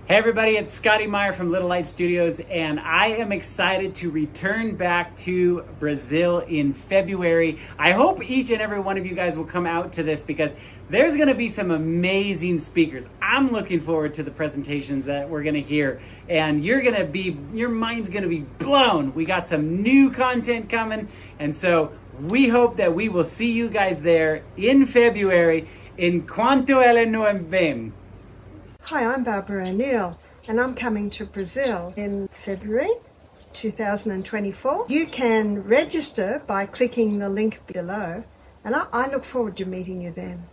[SPEAKER 15] Hey everybody, it's Scotty Meyer from Little Light Studios, and I am excited to return back to Brazil in February. I hope each and every one of you guys will come out to this because there's going to be some amazing speakers. I'm looking forward to the presentations that we're going to hear, and your mind's going to be blown. We got some new content coming, and so we hope that we will see you guys there in February. Enquanto ele não vem.
[SPEAKER 18] Hi, I'm Barbara O'Neill, and I'm coming to Brazil in February 2024. You can register by clicking the link below, and I look forward to meeting you then.